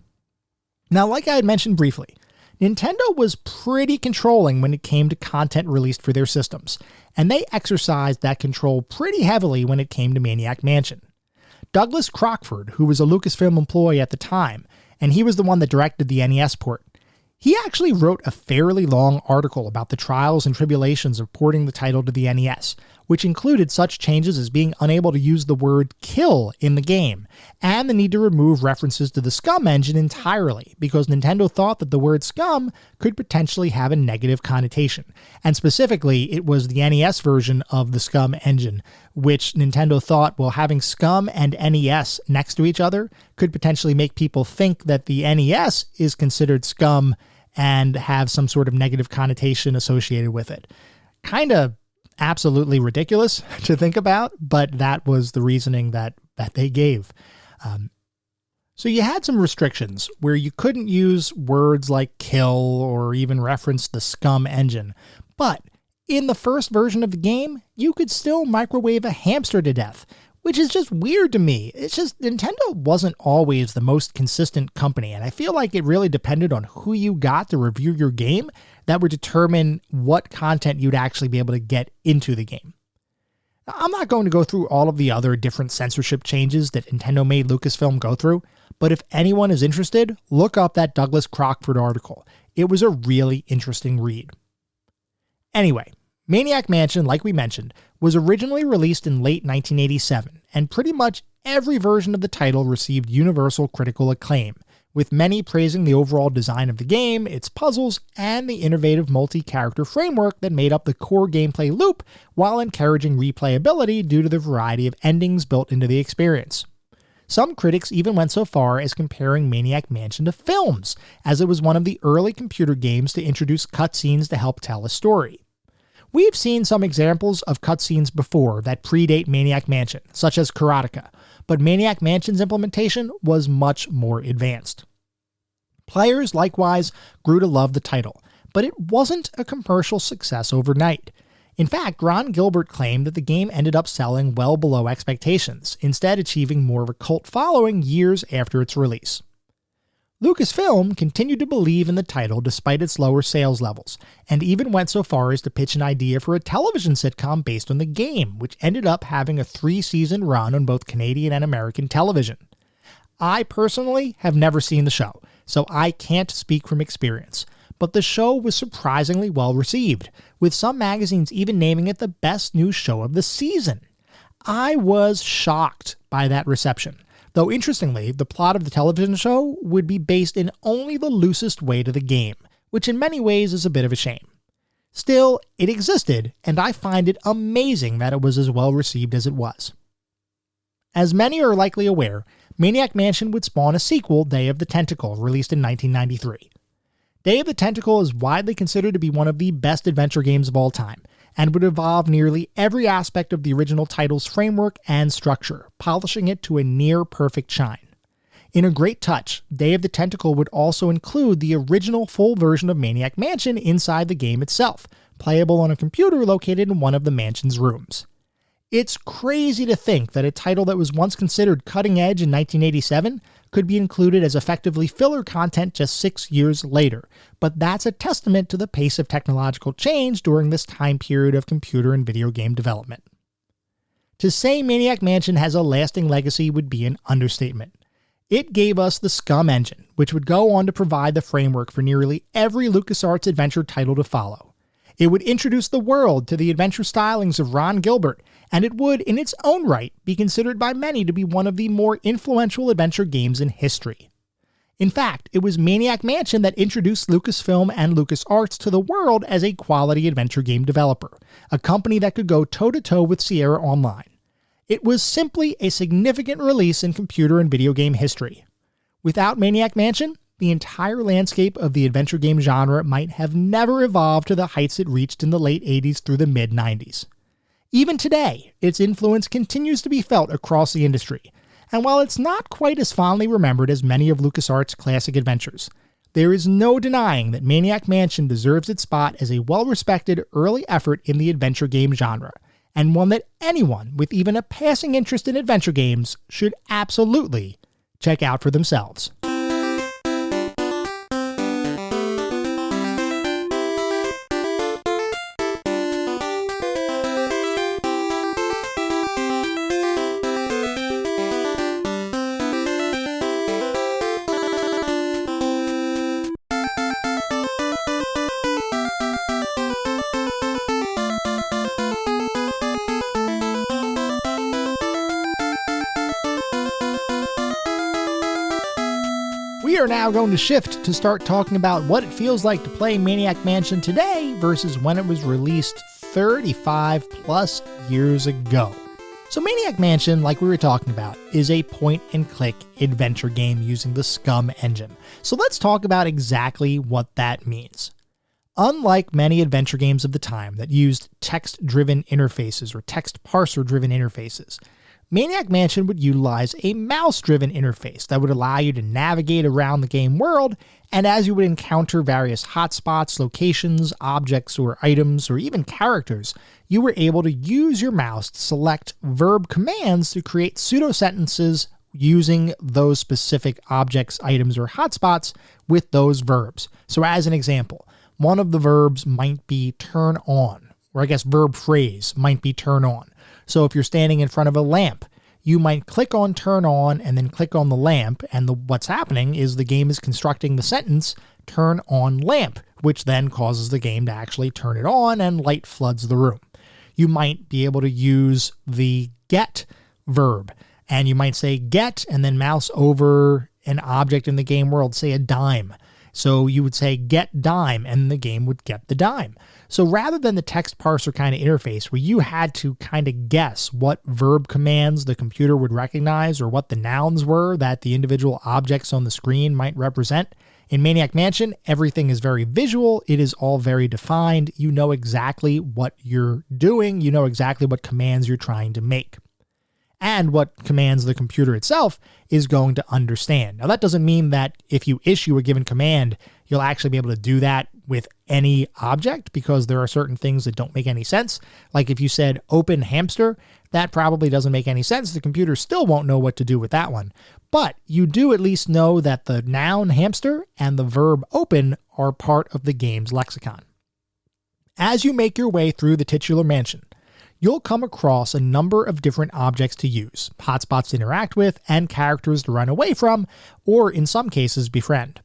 Now, like I had mentioned briefly, Nintendo was pretty controlling when it came to content released for their systems, and they exercised that control pretty heavily when it came to Maniac Mansion. Douglas Crockford, who was a Lucasfilm employee at the time, and he was the one that directed the NES port, he actually wrote a fairly long article about the trials and tribulations of porting the title to the NES, which included such changes as being unable to use the word kill in the game, and the need to remove references to the SCUMM engine entirely, because Nintendo thought that the word SCUMM could potentially have a negative connotation, and specifically it was the NES version of the SCUMM engine, which Nintendo thought, well, having SCUMM and NES next to each other could potentially make people think that the NES is considered SCUMM and have some sort of negative connotation associated with it. Kind of absolutely ridiculous to think about, but that was the reasoning that they gave. So you had some restrictions where you couldn't use words like kill or even reference the SCUMM engine, but in the first version of the game, you could still microwave a hamster to death, which is just weird to me. It's just Nintendo wasn't always the most consistent company, and I feel like it really depended on who you got to review your game that would determine what content you'd actually be able to get into the game. Now, I'm not going to go through all of the other different censorship changes that Nintendo made Lucasfilm go through, but if anyone is interested, look up that Douglas Crockford article. It was a really interesting read. Anyway, Maniac Mansion, like we mentioned, was originally released in late 1987, and pretty much every version of the title received universal critical acclaim, with many praising the overall design of the game, its puzzles, and the innovative multi-character framework that made up the core gameplay loop while encouraging replayability due to the variety of endings built into the experience. Some critics even went so far as comparing Maniac Mansion to films, as it was one of the early computer games to introduce cutscenes to help tell a story. We've seen some examples of cutscenes before that predate Maniac Mansion, such as Karateka, but Maniac Mansion's implementation was much more advanced. Players likewise grew to love the title, but it wasn't a commercial success overnight. In fact, Ron Gilbert claimed that the game ended up selling well below expectations, instead achieving more of a cult following years after its release. Lucasfilm continued to believe in the title despite its lower sales levels, and even went so far as to pitch an idea for a television sitcom based on the game, which ended up having a 3-season run on both Canadian and American television. I personally have never seen the show, so I can't speak from experience, but the show was surprisingly well received, with some magazines even naming it the best new show of the season. I was shocked by that reception, though interestingly, the plot of the television show would be based in only the loosest way to the game, which in many ways is a bit of a shame. Still, it existed, and I find it amazing that it was as well received as it was. As many are likely aware, Maniac Mansion would spawn a sequel, Day of the Tentacle, released in 1993. Day of the Tentacle is widely considered to be one of the best adventure games of all time, and would evolve nearly every aspect of the original title's framework and structure, polishing it to a near-perfect shine. In a great touch, Day of the Tentacle would also include the original full version of Maniac Mansion inside the game itself, playable on a computer located in one of the mansion's rooms. It's crazy to think that a title that was once considered cutting-edge in 1987 could be included as effectively filler content just 6 years later, but that's a testament to the pace of technological change during this time period of computer and video game development. To say Maniac Mansion has a lasting legacy would be an understatement. It gave us the SCUMM engine, which would go on to provide the framework for nearly every LucasArts adventure title to follow. It would introduce the world to the adventure stylings of Ron Gilbert, and it would, in its own right, be considered by many to be one of the more influential adventure games in history. In fact, it was Maniac Mansion that introduced Lucasfilm and LucasArts to the world as a quality adventure game developer, a company that could go toe-to-toe with Sierra Online. It was simply a significant release in computer and video game history. Without Maniac Mansion, the entire landscape of the adventure game genre might have never evolved to the heights it reached in the late 80s through the mid-90s. Even today, its influence continues to be felt across the industry, and while it's not quite as fondly remembered as many of LucasArts' classic adventures, there is no denying that Maniac Mansion deserves its spot as a well-respected early effort in the adventure game genre, and one that anyone with even a passing interest in adventure games should absolutely check out for themselves. We are now going to shift to start talking about what it feels like to play Maniac Mansion today versus when it was released 35 plus years ago. So Maniac Mansion, like we were talking about, is a point-and-click adventure game using the SCUMM engine. So let's talk about exactly what that means. Unlike many adventure games of the time that used text-driven interfaces or text parser-driven interfaces, Maniac Mansion would utilize a mouse-driven interface that would allow you to navigate around the game world, and as you would encounter various hotspots, locations, objects, or items, or even characters, you were able to use your mouse to select verb commands to create pseudo-sentences using those specific objects, items, or hotspots with those verbs. So as an example, one of the verbs might be turn on, or I guess verb phrase might be turn on. So if you're standing in front of a lamp, you might click on turn on and then click on the lamp, and what's happening is the game is constructing the sentence turn on lamp, which then causes the game to actually turn it on and light floods the room. You might be able to use the get verb, and you might say get and then mouse over an object in the game world, say a dime. So you would say get dime and the game would get the dime. So rather than the text parser kind of interface where you had to kind of guess what verb commands the computer would recognize or what the nouns were that the individual objects on the screen might represent, In Maniac Mansion, everything is very visual. It is all very defined. You know exactly what you're doing. You know exactly what commands you're trying to make, and what commands the computer itself is going to understand. Now, that doesn't mean that if you issue a given command, you'll actually be able to do that with any object, because there are certain things that don't make any sense. Like if you said open hamster, that probably doesn't make any sense. The computer still won't know what to do with that one. But you do at least know that the noun hamster and the verb open are part of the game's lexicon. As you make your way through the titular mansion, you'll come across a number of different objects to use, hotspots to interact with, and characters to run away from, or in some cases befriend.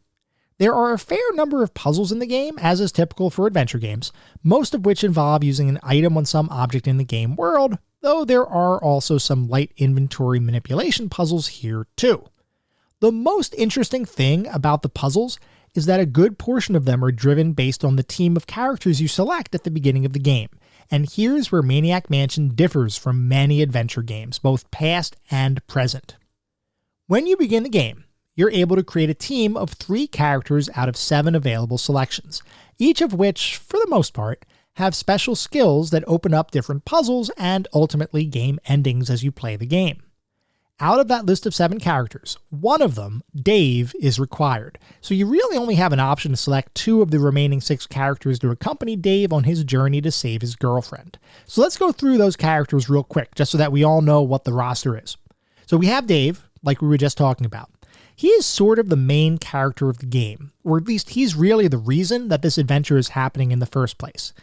There are a fair number of puzzles in the game, as is typical for adventure games, most of which involve using an item on some object in the game world, though there are also some light inventory manipulation puzzles here too. The most interesting thing about the puzzles is that a good portion of them are driven based on the team of characters you select at the beginning of the game, and here's where Maniac Mansion differs from many adventure games, both past and present. When you begin the game, you're able to create a team of 3 characters out of 7 available selections, each of which, for the most part, have special skills that open up different puzzles and ultimately game endings as you play the game. Out of that list of 7 characters, one of them, Dave, is required, so you really only have an option to select 2 of the remaining 6 characters to accompany Dave on his journey to save his girlfriend. So let's go through those characters real quick, just so that we all know what the roster is. So we have Dave, like we were just talking about. He is sort of the main character of the game, or at least he's really the reason that this adventure is happening in the first place.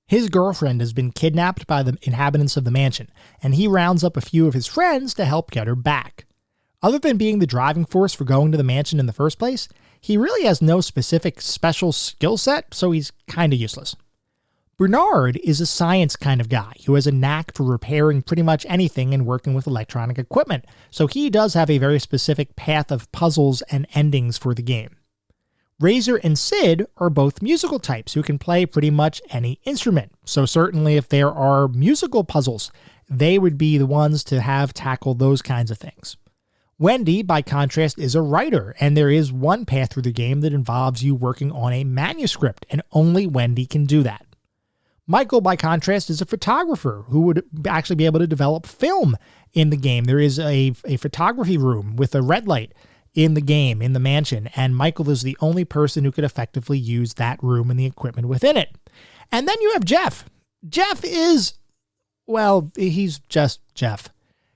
His girlfriend has been kidnapped by the inhabitants of the mansion, and he rounds up a few of his friends to help get her back. Other than being the driving force for going to the mansion in the first place, he really has no specific special skill set, so he's kinda useless. Bernard is a science kind of guy who has a knack for repairing pretty much anything and working with electronic equipment, so he does have a very specific path of puzzles and endings for the game. Razor and Sid are both musical types who can play pretty much any instrument, so certainly if there are musical puzzles, they would be the ones to have tackle those kinds of things. Wendy, by contrast, is a writer, and there is one path through the game that involves you working on a manuscript, and only Wendy can do that. Michael, by contrast, is a photographer who would actually be able to develop film in the game. There is a photography room with a red light in the game, in the mansion, and Michael is the only person who could effectively use that room and the equipment within it. And then you have Jeff. Jeff is, well, he's just Jeff.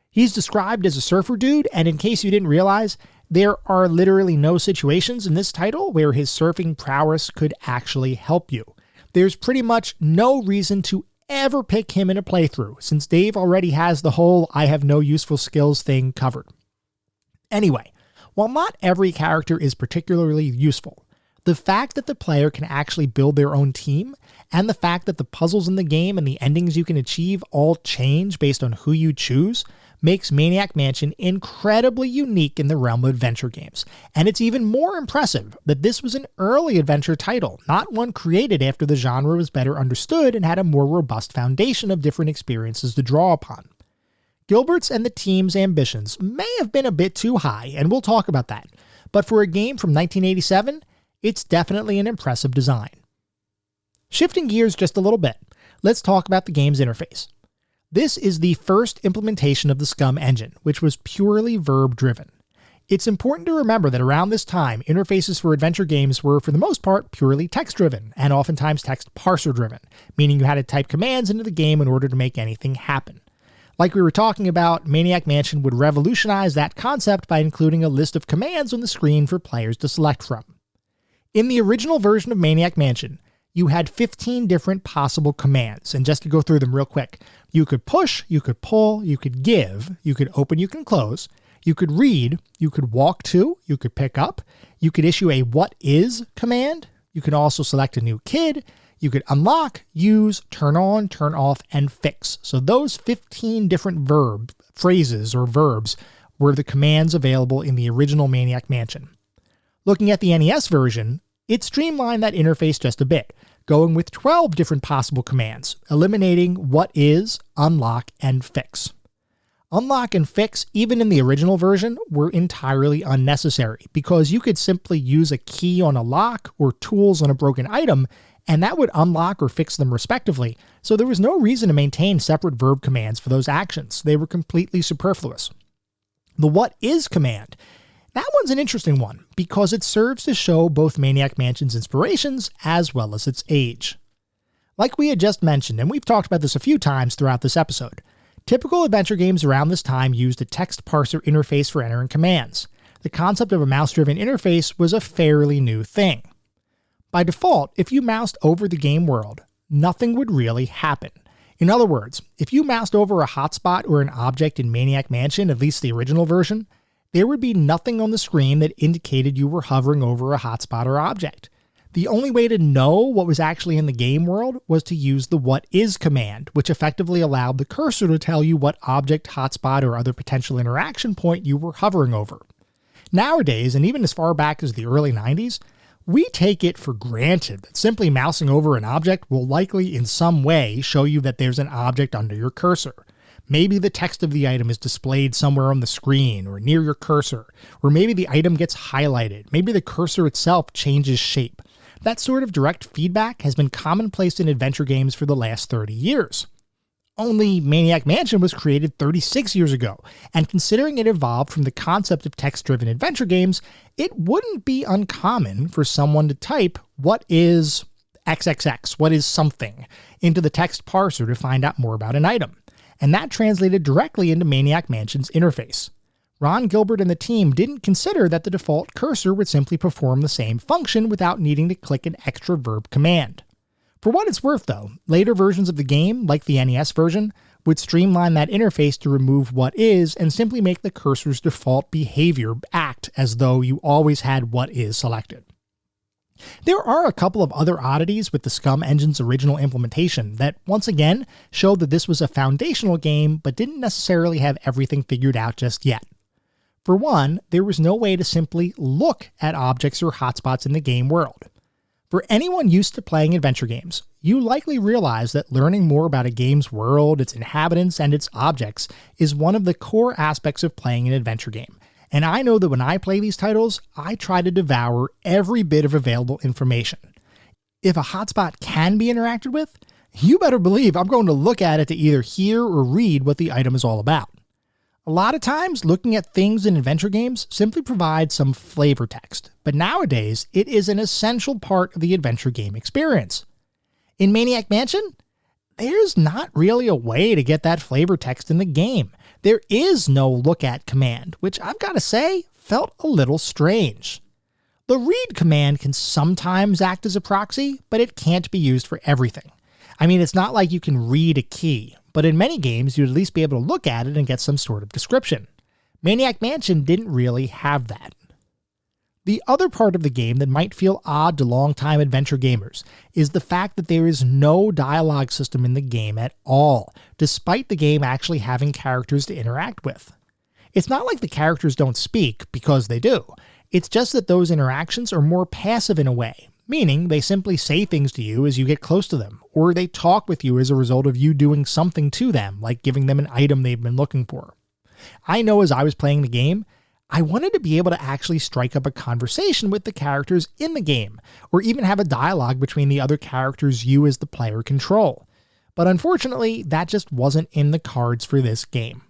He's described as a surfer dude, and in case you didn't realize, there are literally no situations in this title where his surfing prowess could actually help you. There's pretty much no reason to ever pick him in a playthrough, since Dave already has the whole I have no useful skills thing covered. Anyway, while not every character is particularly useful, the fact that the player can actually build their own team, and the fact that the puzzles in the game and the endings you can achieve all change based on who you choose, makes Maniac Mansion incredibly unique in the realm of adventure games. And it's even more impressive that this was an early adventure title, not one created after the genre was better understood and had a more robust foundation of different experiences to draw upon. Gilbert's and the team's ambitions may have been a bit too high, and we'll talk about that, but for a game from 1987, it's definitely an impressive design. Shifting gears just a little bit, let's talk about the game's interface. This is the first implementation of the SCUMM engine, which was purely verb-driven. It's important to remember that around this time, interfaces for adventure games were, for the most part, purely text-driven, and oftentimes text parser-driven, meaning you had to type commands into the game in order to make anything happen. Like we were talking about, Maniac Mansion would revolutionize that concept by including a list of commands on the screen for players to select from. In the original version of Maniac Mansion, you had 15 different possible commands, and just to go through them real quick, you could push, you could pull, you could give, you could open, you can close, you could read, you could walk to, you could pick up, you could issue a what is command, you could also select a new kid, you could unlock, use, turn on, turn off, and fix. So those 15 different phrases or verbs were the commands available in the original Maniac Mansion. Looking at the NES version, it streamlined that interface just a bit, going with 12 different possible commands, eliminating what is, unlock, and fix. Unlock and fix, even in the original version, were entirely unnecessary because you could simply use a key on a lock or tools on a broken item, and that would unlock or fix them respectively, so there was no reason to maintain separate verb commands for those actions. They were completely superfluous. The what is command. That one's an interesting one because it serves to show both Maniac Mansion's inspirations as well as its age. Like we had just mentioned, and we've talked about this a few times throughout this episode, typical adventure games around this time used a text parser interface for entering commands. The concept of a mouse-driven interface was a fairly new thing. By default, if you moused over the game world, nothing would really happen. In other words, if you moused over a hotspot or an object in Maniac Mansion, at least the original version, there would be nothing on the screen that indicated you were hovering over a hotspot or object. The only way to know what was actually in the game world was to use the what is command, which effectively allowed the cursor to tell you what object, hotspot, or other potential interaction point you were hovering over. Nowadays, and even as far back as the early 90s, we take it for granted that simply mousing over an object will likely in some way show you that there's an object under your cursor. Maybe the text of the item is displayed somewhere on the screen or near your cursor, or maybe the item gets highlighted. Maybe the cursor itself changes shape. That sort of direct feedback has been commonplace in adventure games for the last 30 years. Only Maniac Mansion was created 36 years ago, and considering it evolved from the concept of text-driven adventure games, it wouldn't be uncommon for someone to type, "What is XXX, what is something," into the text parser to find out more about an item. And that translated directly into Maniac Mansion's interface. Ron Gilbert and the team didn't consider that the default cursor would simply perform the same function without needing to click an extra verb command. For what it's worth though, later versions of the game, like the NES version, would streamline that interface to remove what is and simply make the cursor's default behavior act as though you always had what is selected. There are a couple of other oddities with the SCUMM engine's original implementation that once again showed that this was a foundational game but didn't necessarily have everything figured out just yet. For one, there was no way to simply look at objects or hotspots in the game world. For anyone used to playing adventure games, you likely realize that learning more about a game's world, its inhabitants, and its objects is one of the core aspects of playing an adventure game. And I know that when I play these titles, I try to devour every bit of available information. If a hotspot can be interacted with, you better believe I'm going to look at it to either hear or read what the item is all about. A lot of times, looking at things in adventure games simply provides some flavor text, but nowadays, it is an essential part of the adventure game experience. In Maniac Mansion, there's not really a way to get that flavor text in the game. There is no look at command, which I've got to say, felt a little strange. The read command can sometimes act as a proxy, but it can't be used for everything. I mean, it's not like you can read a key, but in many games, you'd at least be able to look at it and get some sort of description. Maniac Mansion didn't really have that. The other part of the game that might feel odd to longtime adventure gamers is the fact that there is no dialogue system in the game at all, despite the game actually having characters to interact with. It's not like the characters don't speak, because they do. It's just that those interactions are more passive in a way, meaning they simply say things to you as you get close to them, or they talk with you as a result of you doing something to them, like giving them an item they've been looking for. I know as I was playing the game, I wanted to be able to actually strike up a conversation with the characters in the game, or even have a dialogue between the other characters you as the player control. But unfortunately, that just wasn't in the cards for this game.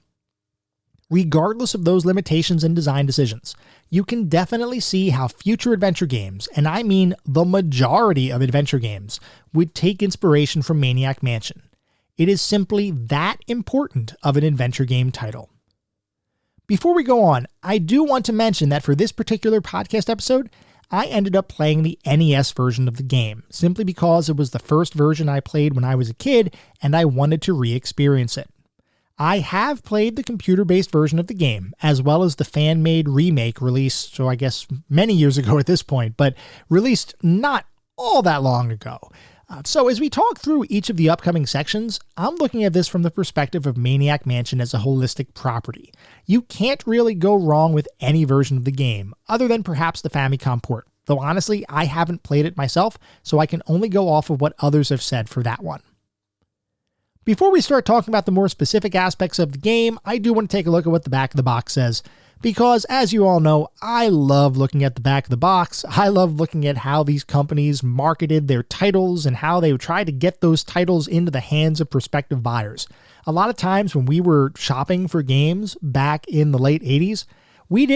Regardless of those limitations and design decisions, you can definitely see how future adventure games, and I mean the majority of adventure games, would take inspiration from Maniac Mansion. It is simply that important of an adventure game title. Before we go on, I do want to mention that for this particular podcast episode, I ended up playing the NES version of the game, simply because it was the first version I played when I was a kid, and I wanted to re-experience it. I have played the computer-based version of the game, as well as the fan-made remake released, so I guess many years ago at this point, but released not all that long ago. So as we talk through each of the upcoming sections, I'm looking at this from the perspective of Maniac Mansion as a holistic property. You can't really go wrong with any version of the game, other than perhaps the Famicom port, though honestly, I haven't played it myself, so I can only go off of what others have said for that one. Before we start talking about the more specific aspects of the game, I do want to take a look at what the back of the box says. Because, as you all know, I love looking at the back of the box. I love looking at how these companies marketed their titles and how they tried to get those titles into the hands of prospective buyers. A lot of times when we were shopping for games back in the late 80s, we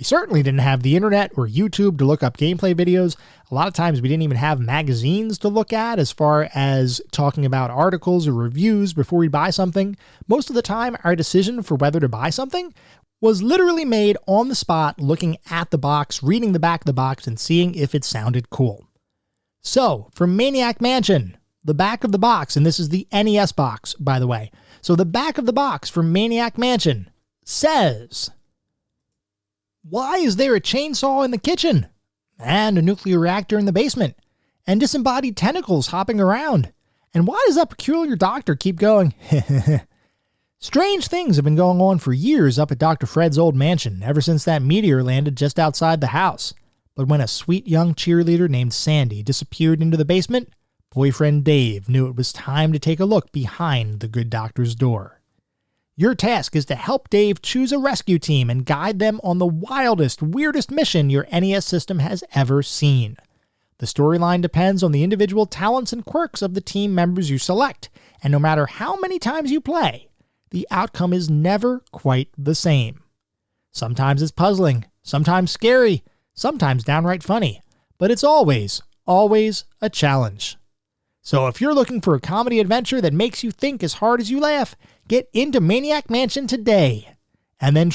certainly didn't have the internet or YouTube to look up gameplay videos. A lot of times we didn't even have magazines to look at as far as talking about articles or reviews before we buy something. Most of the time, our decision for whether to buy something was literally made on the spot, looking at the box, reading the back of the box, and seeing if it sounded cool. So, for Maniac Mansion, the back of the box, and this is the NES box, by the way. So the back of the box for Maniac Mansion says, "Why is there a chainsaw in the kitchen? And a nuclear reactor in the basement? And disembodied tentacles hopping around? And why does that peculiar doctor keep going, Strange things have been going on for years up at Dr. Fred's old mansion, ever since that meteor landed just outside the house. But when a sweet young cheerleader named Sandy disappeared into the basement, boyfriend Dave knew it was time to take a look behind the good doctor's door. Your task is to help Dave choose a rescue team and guide them on the wildest, weirdest mission your NES system has ever seen. The storyline depends on the individual talents and quirks of the team members you select, and no matter how many times you play, the outcome is never quite the same. Sometimes it's puzzling, sometimes scary, sometimes downright funny, but it's always a challenge. So if you're looking for a comedy adventure that makes you think as hard as you laugh, get into Maniac Mansion today, and then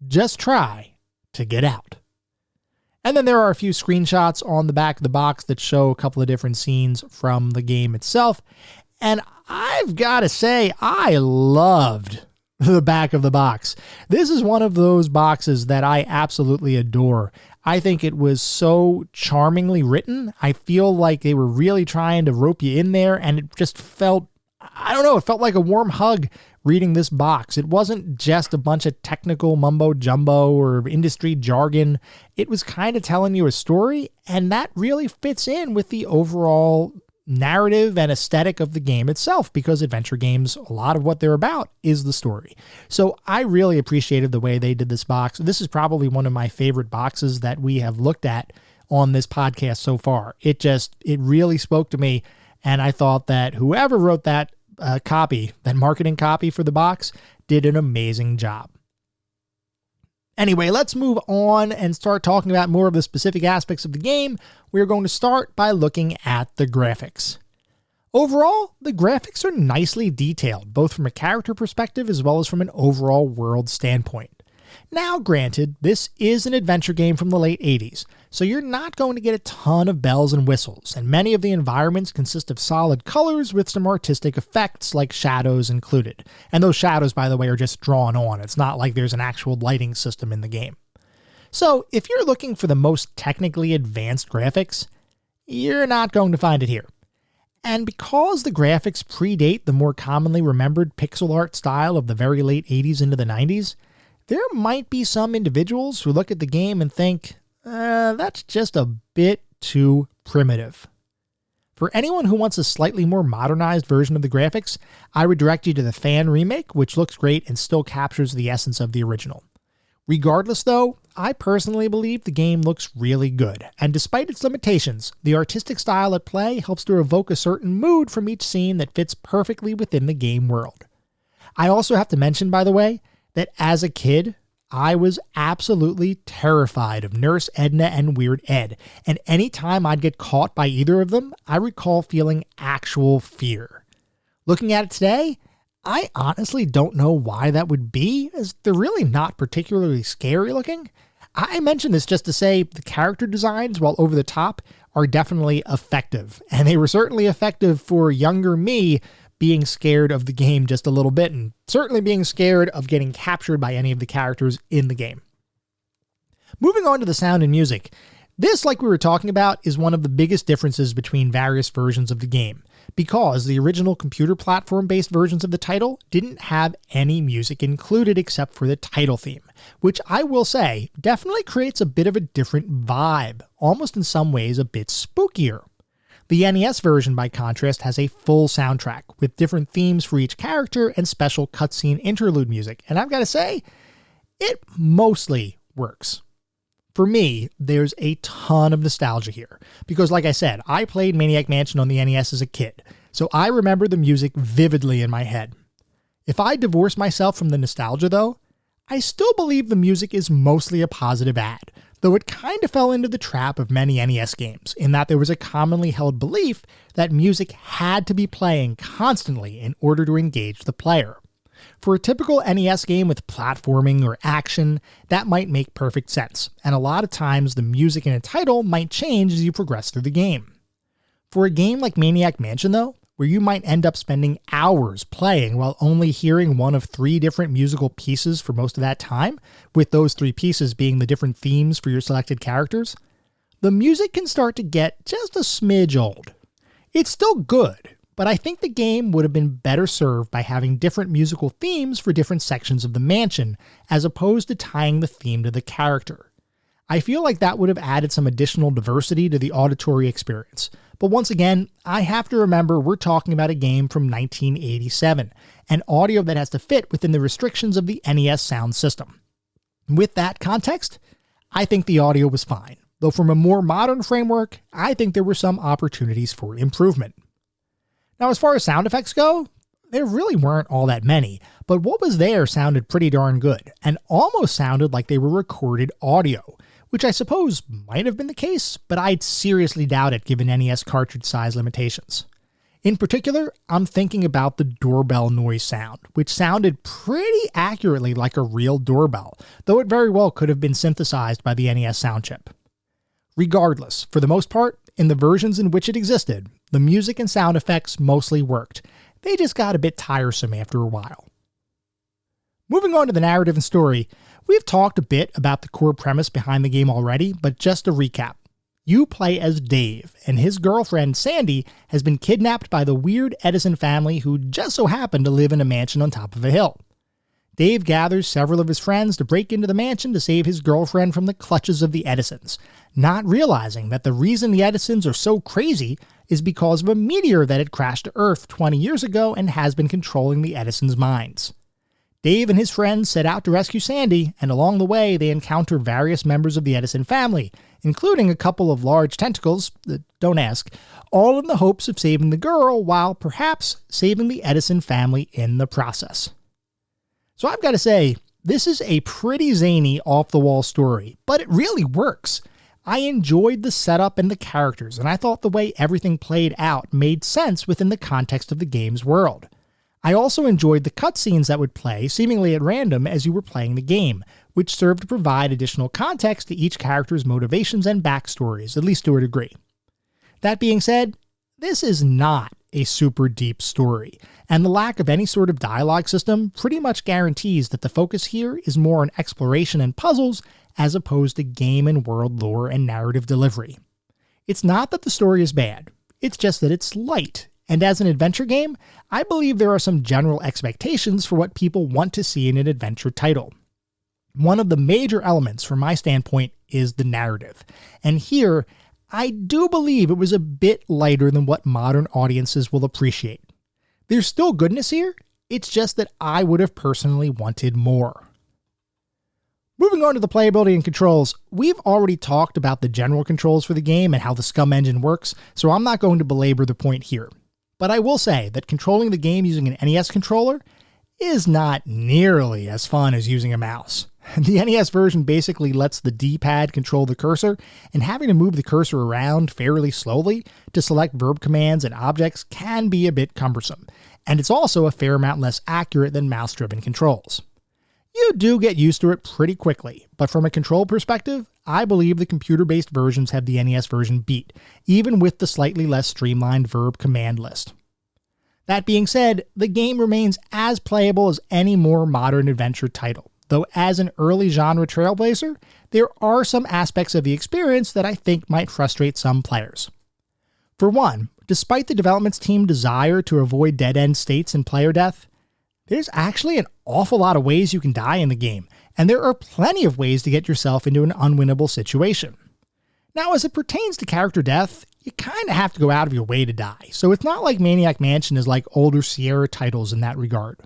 just try to get out. And then there are a few screenshots on the back of the box that show a couple of different scenes from the game itself, and I've got to say, I loved the back of the box. This is one of those boxes that I absolutely adore. I think it was so charmingly written. I feel like they were really trying to rope you in there, and it just felt, it felt like a warm hug reading this box. It wasn't just a bunch of technical mumbo jumbo or industry jargon. It was kind of telling you a story, and that really fits in with the overall narrative and aesthetic of the game itself, because adventure games, a lot of what they're about is the story. So I really appreciated the way they did this box. This is probably one of my favorite boxes that we have looked at on this podcast so far. It really spoke to me, and I thought that whoever wrote that that marketing copy for the box, did an amazing job. Anyway, let's move on and start talking about more of the specific aspects of the game. We're going to start by looking at the graphics. Overall, the graphics are nicely detailed, both from a character perspective as well as from an overall world standpoint. Now, granted, this is an adventure game from the late 80s, so you're not going to get a ton of bells and whistles, and many of the environments consist of solid colors with some artistic effects like shadows included. And those shadows, by the way, are just drawn on. It's not like there's an actual lighting system in the game. So, if you're looking for the most technically advanced graphics, you're not going to find it here. And because the graphics predate the more commonly remembered pixel art style of the very late 80s into the 90s, there might be some individuals who look at the game and think, that's just a bit too primitive. For anyone who wants a slightly more modernized version of the graphics, I would direct you to the fan remake, which looks great and still captures the essence of the original. Regardless though, I personally believe the game looks really good, and despite its limitations, the artistic style at play helps to evoke a certain mood from each scene that fits perfectly within the game world. I also have to mention, by the way, that as a kid, I was absolutely terrified of Nurse Edna and Weird Ed, and any time I'd get caught by either of them, I recall feeling actual fear. Looking at it today, I honestly don't know why that would be, as they're really not particularly scary looking. I mention this just to say the character designs, while over the top, are definitely effective, and they were certainly effective for younger me, being scared of the game just a little bit, and certainly being scared of getting captured by any of the characters in the game. Moving on to the sound and music. This, like we were talking about, is one of the biggest differences between various versions of the game, because the original computer platform-based versions of the title didn't have any music included except for the title theme, which I will say definitely creates a bit of a different vibe, almost in some ways a bit spookier. The NES version, by contrast, has a full soundtrack with different themes for each character and special cutscene interlude music, and I've got to say, it mostly works. For me, there's a ton of nostalgia here, because like I said, I played Maniac Mansion on the NES as a kid, so I remember the music vividly in my head. If I divorce myself from the nostalgia though, I still believe the music is mostly a positive add, though it kind of fell into the trap of many NES games, in that there was a commonly held belief that music had to be playing constantly in order to engage the player. For a typical NES game with platforming or action, that might make perfect sense, and a lot of times the music in a title might change as you progress through the game. For a game like Maniac Mansion though, where you might end up spending hours playing while only hearing one of 3 different musical pieces for most of that time, with those 3 pieces being the different themes for your selected characters, the music can start to get just a smidge old. It's still good, but I think the game would have been better served by having different musical themes for different sections of the mansion, as opposed to tying the theme to the character. I feel like that would have added some additional diversity to the auditory experience. But once again, I have to remember we're talking about a game from 1987, and audio that has to fit within the restrictions of the NES sound system. With that context, I think the audio was fine, though from a more modern framework, I think there were some opportunities for improvement. Now, as far as sound effects go, there really weren't all that many, but what was there sounded pretty darn good, and almost sounded like they were recorded audio, which I suppose might have been the case, but I'd seriously doubt it given NES cartridge size limitations. In particular, I'm thinking about the doorbell noise sound, which sounded pretty accurately like a real doorbell, though it very well could have been synthesized by the NES sound chip. Regardless, for the most part, in the versions in which it existed, the music and sound effects mostly worked. They just got a bit tiresome after a while. Moving on to the narrative and story, we've talked a bit about the core premise behind the game already, but just to recap. You play as Dave, and his girlfriend Sandy has been kidnapped by the weird Edison family who just so happen to live in a mansion on top of a hill. Dave gathers several of his friends to break into the mansion to save his girlfriend from the clutches of the Edisons, not realizing that the reason the Edisons are so crazy is because of a meteor that had crashed to Earth 20 years ago and has been controlling the Edisons' minds. Dave and his friends set out to rescue Sandy, and along the way they encounter various members of the Edison family, including a couple of large tentacles, don't ask, all in the hopes of saving the girl while perhaps saving the Edison family in the process. So I've got to say, this is a pretty zany, off-the-wall story, but it really works. I enjoyed the setup and the characters, and I thought the way everything played out made sense within the context of the game's world. I also enjoyed the cutscenes that would play seemingly at random as you were playing the game, which served to provide additional context to each character's motivations and backstories, at least to a degree. That being said, this is not a super deep story, and the lack of any sort of dialogue system pretty much guarantees that the focus here is more on exploration and puzzles as opposed to game and world lore and narrative delivery. It's not that the story is bad, it's just that it's light. And as an adventure game, I believe there are some general expectations for what people want to see in an adventure title. One of the major elements from my standpoint is the narrative. And here, I do believe it was a bit lighter than what modern audiences will appreciate. There's still goodness here, it's just that I would have personally wanted more. Moving on to the playability and controls, we've already talked about the general controls for the game and how the SCUMM engine works, so I'm not going to belabor the point here. But I will say that controlling the game using an NES controller is not nearly as fun as using a mouse. The NES version basically lets the D-pad control the cursor, and having to move the cursor around fairly slowly to select verb commands and objects can be a bit cumbersome, and it's also a fair amount less accurate than mouse-driven controls. You do get used to it pretty quickly, but from a control perspective, I believe the computer-based versions have the NES version beat, even with the slightly less streamlined verb command list. That being said, the game remains as playable as any more modern adventure title, though as an early genre trailblazer, there are some aspects of the experience that I think might frustrate some players. For one, despite the development team's desire to avoid dead-end states and player death, there's actually an awful lot of ways you can die in the game, and there are plenty of ways to get yourself into an unwinnable situation. Now, as it pertains to character death, you kind of have to go out of your way to die, so it's not like Maniac Mansion is like older Sierra titles in that regard.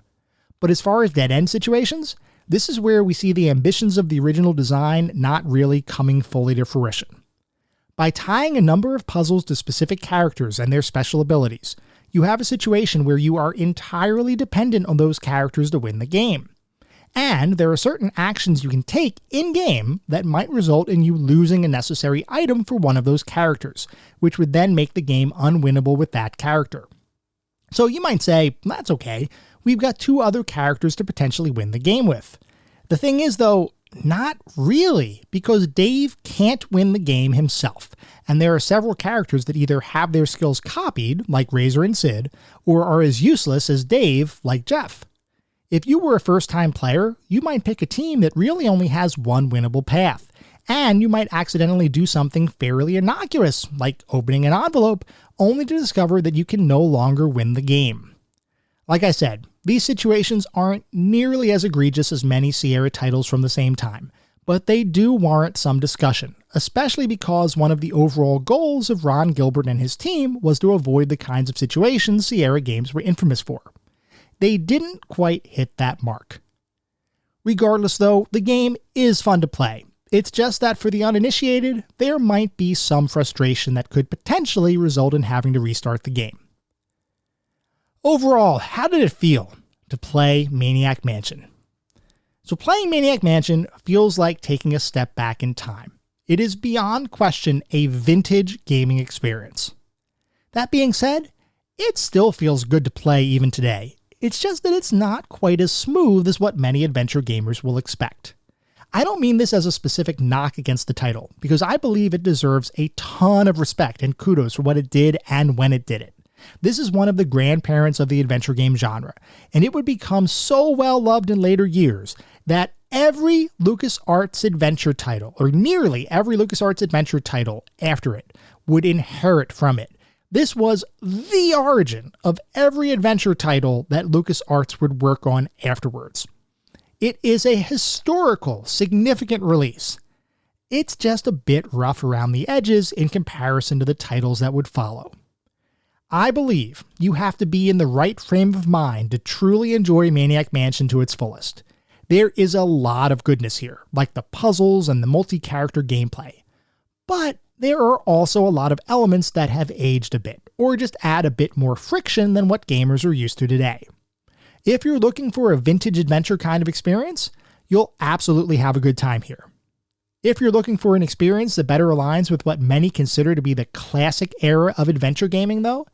But as far as dead-end situations, this is where we see the ambitions of the original design not really coming fully to fruition. By tying a number of puzzles to specific characters and their special abilities, you have a situation where you are entirely dependent on those characters to win the game. And there are certain actions you can take in-game that might result in you losing a necessary item for one of those characters, which would then make the game unwinnable with that character. So you might say, that's okay, we've got 2 other characters to potentially win the game with. The thing is though, not really, because Dave can't win the game himself, and there are several characters that either have their skills copied, like Razor and Sid, or are as useless as Dave, like Jeff. If you were a first-time player, you might pick a team that really only has one winnable path, and you might accidentally do something fairly innocuous, like opening an envelope, only to discover that you can no longer win the game. Like I said, these situations aren't nearly as egregious as many Sierra titles from the same time, but they do warrant some discussion, especially because one of the overall goals of Ron Gilbert and his team was to avoid the kinds of situations Sierra games were infamous for. They didn't quite hit that mark. Regardless though, the game is fun to play. It's just that for the uninitiated, there might be some frustration that could potentially result in having to restart the game. Overall, how did it feel to play Maniac Mansion? So playing Maniac Mansion feels like taking a step back in time. It is beyond question a vintage gaming experience. That being said, it still feels good to play even today. It's just that it's not quite as smooth as what many adventure gamers will expect. I don't mean this as a specific knock against the title, because I believe it deserves a ton of respect and kudos for what it did and when it did it. This is one of the grandparents of the adventure game genre, and it would become so well loved in later years that every LucasArts adventure title, or nearly every LucasArts adventure title after it, would inherit from it. This was the origin of every adventure title that LucasArts would work on afterwards. It is a historical, significant release. It's just a bit rough around the edges in comparison to the titles that would follow. I believe you have to be in the right frame of mind to truly enjoy Maniac Mansion to its fullest. There is a lot of goodness here, like the puzzles and the multi-character gameplay. But there are also a lot of elements that have aged a bit, or just add a bit more friction than what gamers are used to today. If you're looking for a vintage adventure kind of experience, you'll absolutely have a good time here. If you're looking for an experience that better aligns with what many consider to be the classic era of adventure gaming though,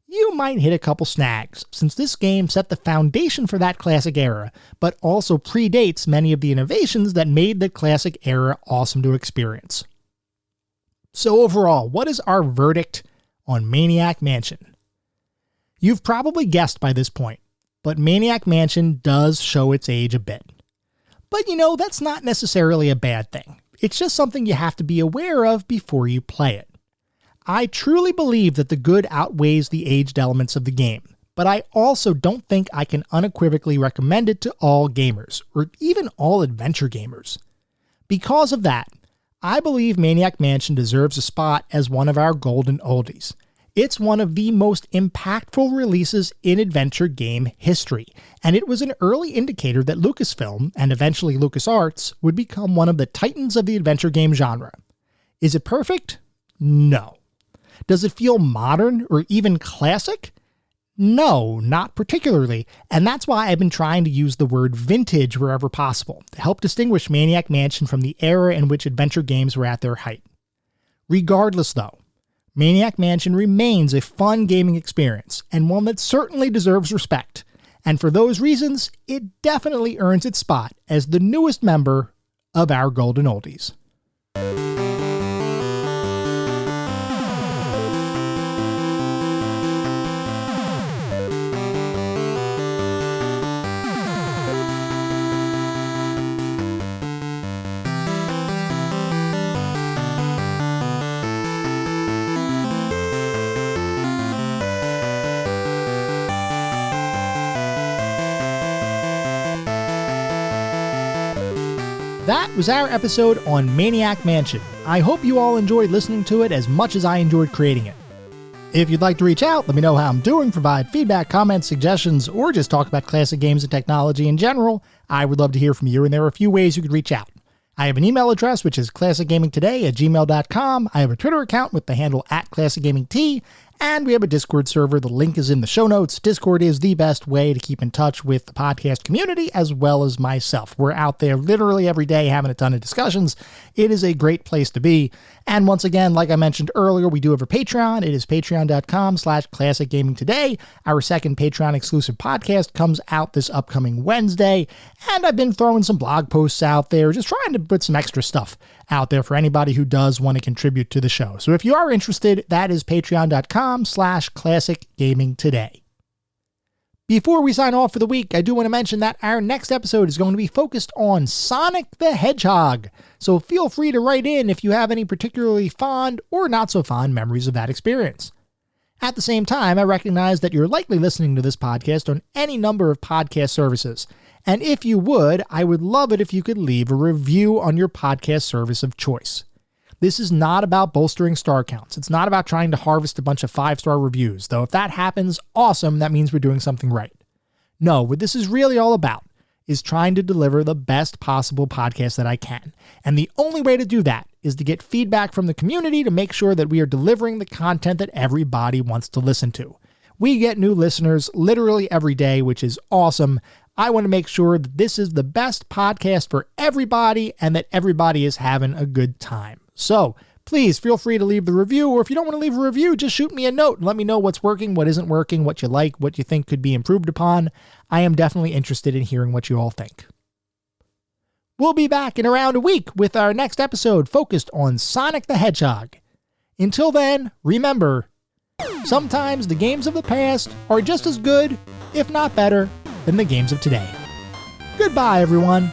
you might hit a couple snags, since this game set the foundation for that classic era, but also predates many of the innovations that made the classic era awesome to experience. So overall, what is our verdict on Maniac Mansion? You've probably guessed by this point, but Maniac Mansion does show its age a bit. But that's not necessarily a bad thing. It's just something you have to be aware of before you play it. I truly believe that the good outweighs the aged elements of the game, but I also don't think I can unequivocally recommend it to all gamers, or even all adventure gamers. Because of that, I believe Maniac Mansion deserves a spot as one of our golden oldies. It's one of the most impactful releases in adventure game history, and it was an early indicator that Lucasfilm, and eventually LucasArts, would become one of the titans of the adventure game genre. Is it perfect? No. Does it feel modern or even classic? No, not particularly, and that's why I've been trying to use the word vintage wherever possible, to help distinguish Maniac Mansion from the era in which adventure games were at their height. Regardless though, Maniac Mansion remains a fun gaming experience, and one that certainly deserves respect, and for those reasons, it definitely earns its spot as the newest member of our Golden Oldies. That was our episode on Maniac Mansion. I hope you all enjoyed listening to it as much as I enjoyed creating it. If you'd like to reach out, let me know how I'm doing, provide feedback, comments, suggestions, or just talk about classic games and technology in general, I would love to hear from you, and there are a few ways you could reach out. I have an email address, which is classicgamingtoday@gmail.com. I have a Twitter account with the handle @classicgamingt, and we have a Discord server. The link is in the show notes. Discord is the best way to keep in touch with the podcast community as well as myself. We're out there literally every day having a ton of discussions. It is a great place to be. And once again, like I mentioned earlier, we do have a Patreon. It is patreon.com/classicgamingtoday. Our second Patreon exclusive podcast comes out this upcoming Wednesday. And I've been throwing some blog posts out there, just trying to put some extra stuff out there for anybody who does want to contribute to the show. So if you are interested, that is patreon.com/classicgamingtoday. Before we sign off for the week, I do want to mention that our next episode is going to be focused on Sonic the Hedgehog. So feel free to write in if you have any particularly fond or not so fond memories of that experience. At the same time, I recognize that you're likely listening to this podcast on any number of podcast services. And if you would, I would love it if you could leave a review on your podcast service of choice. This is not about bolstering star counts. It's not about trying to harvest a bunch of 5-star reviews, though if that happens, awesome, that means we're doing something right. No, what this is really all about is trying to deliver the best possible podcast that I can. And the only way to do that is to get feedback from the community to make sure that we are delivering the content that everybody wants to listen to. We get new listeners literally every day, which is awesome. I want to make sure that this is the best podcast for everybody and that everybody is having a good time. So please feel free to leave the review, or if you don't want to leave a review, just shoot me a note and let me know what's working, what isn't working, what you like, what you think could be improved upon. I am definitely interested in hearing what you all think. We'll be back in around a week with our next episode focused on Sonic the Hedgehog. Until then, remember, sometimes the games of the past are just as good, if not better, than the games of today. Goodbye, everyone.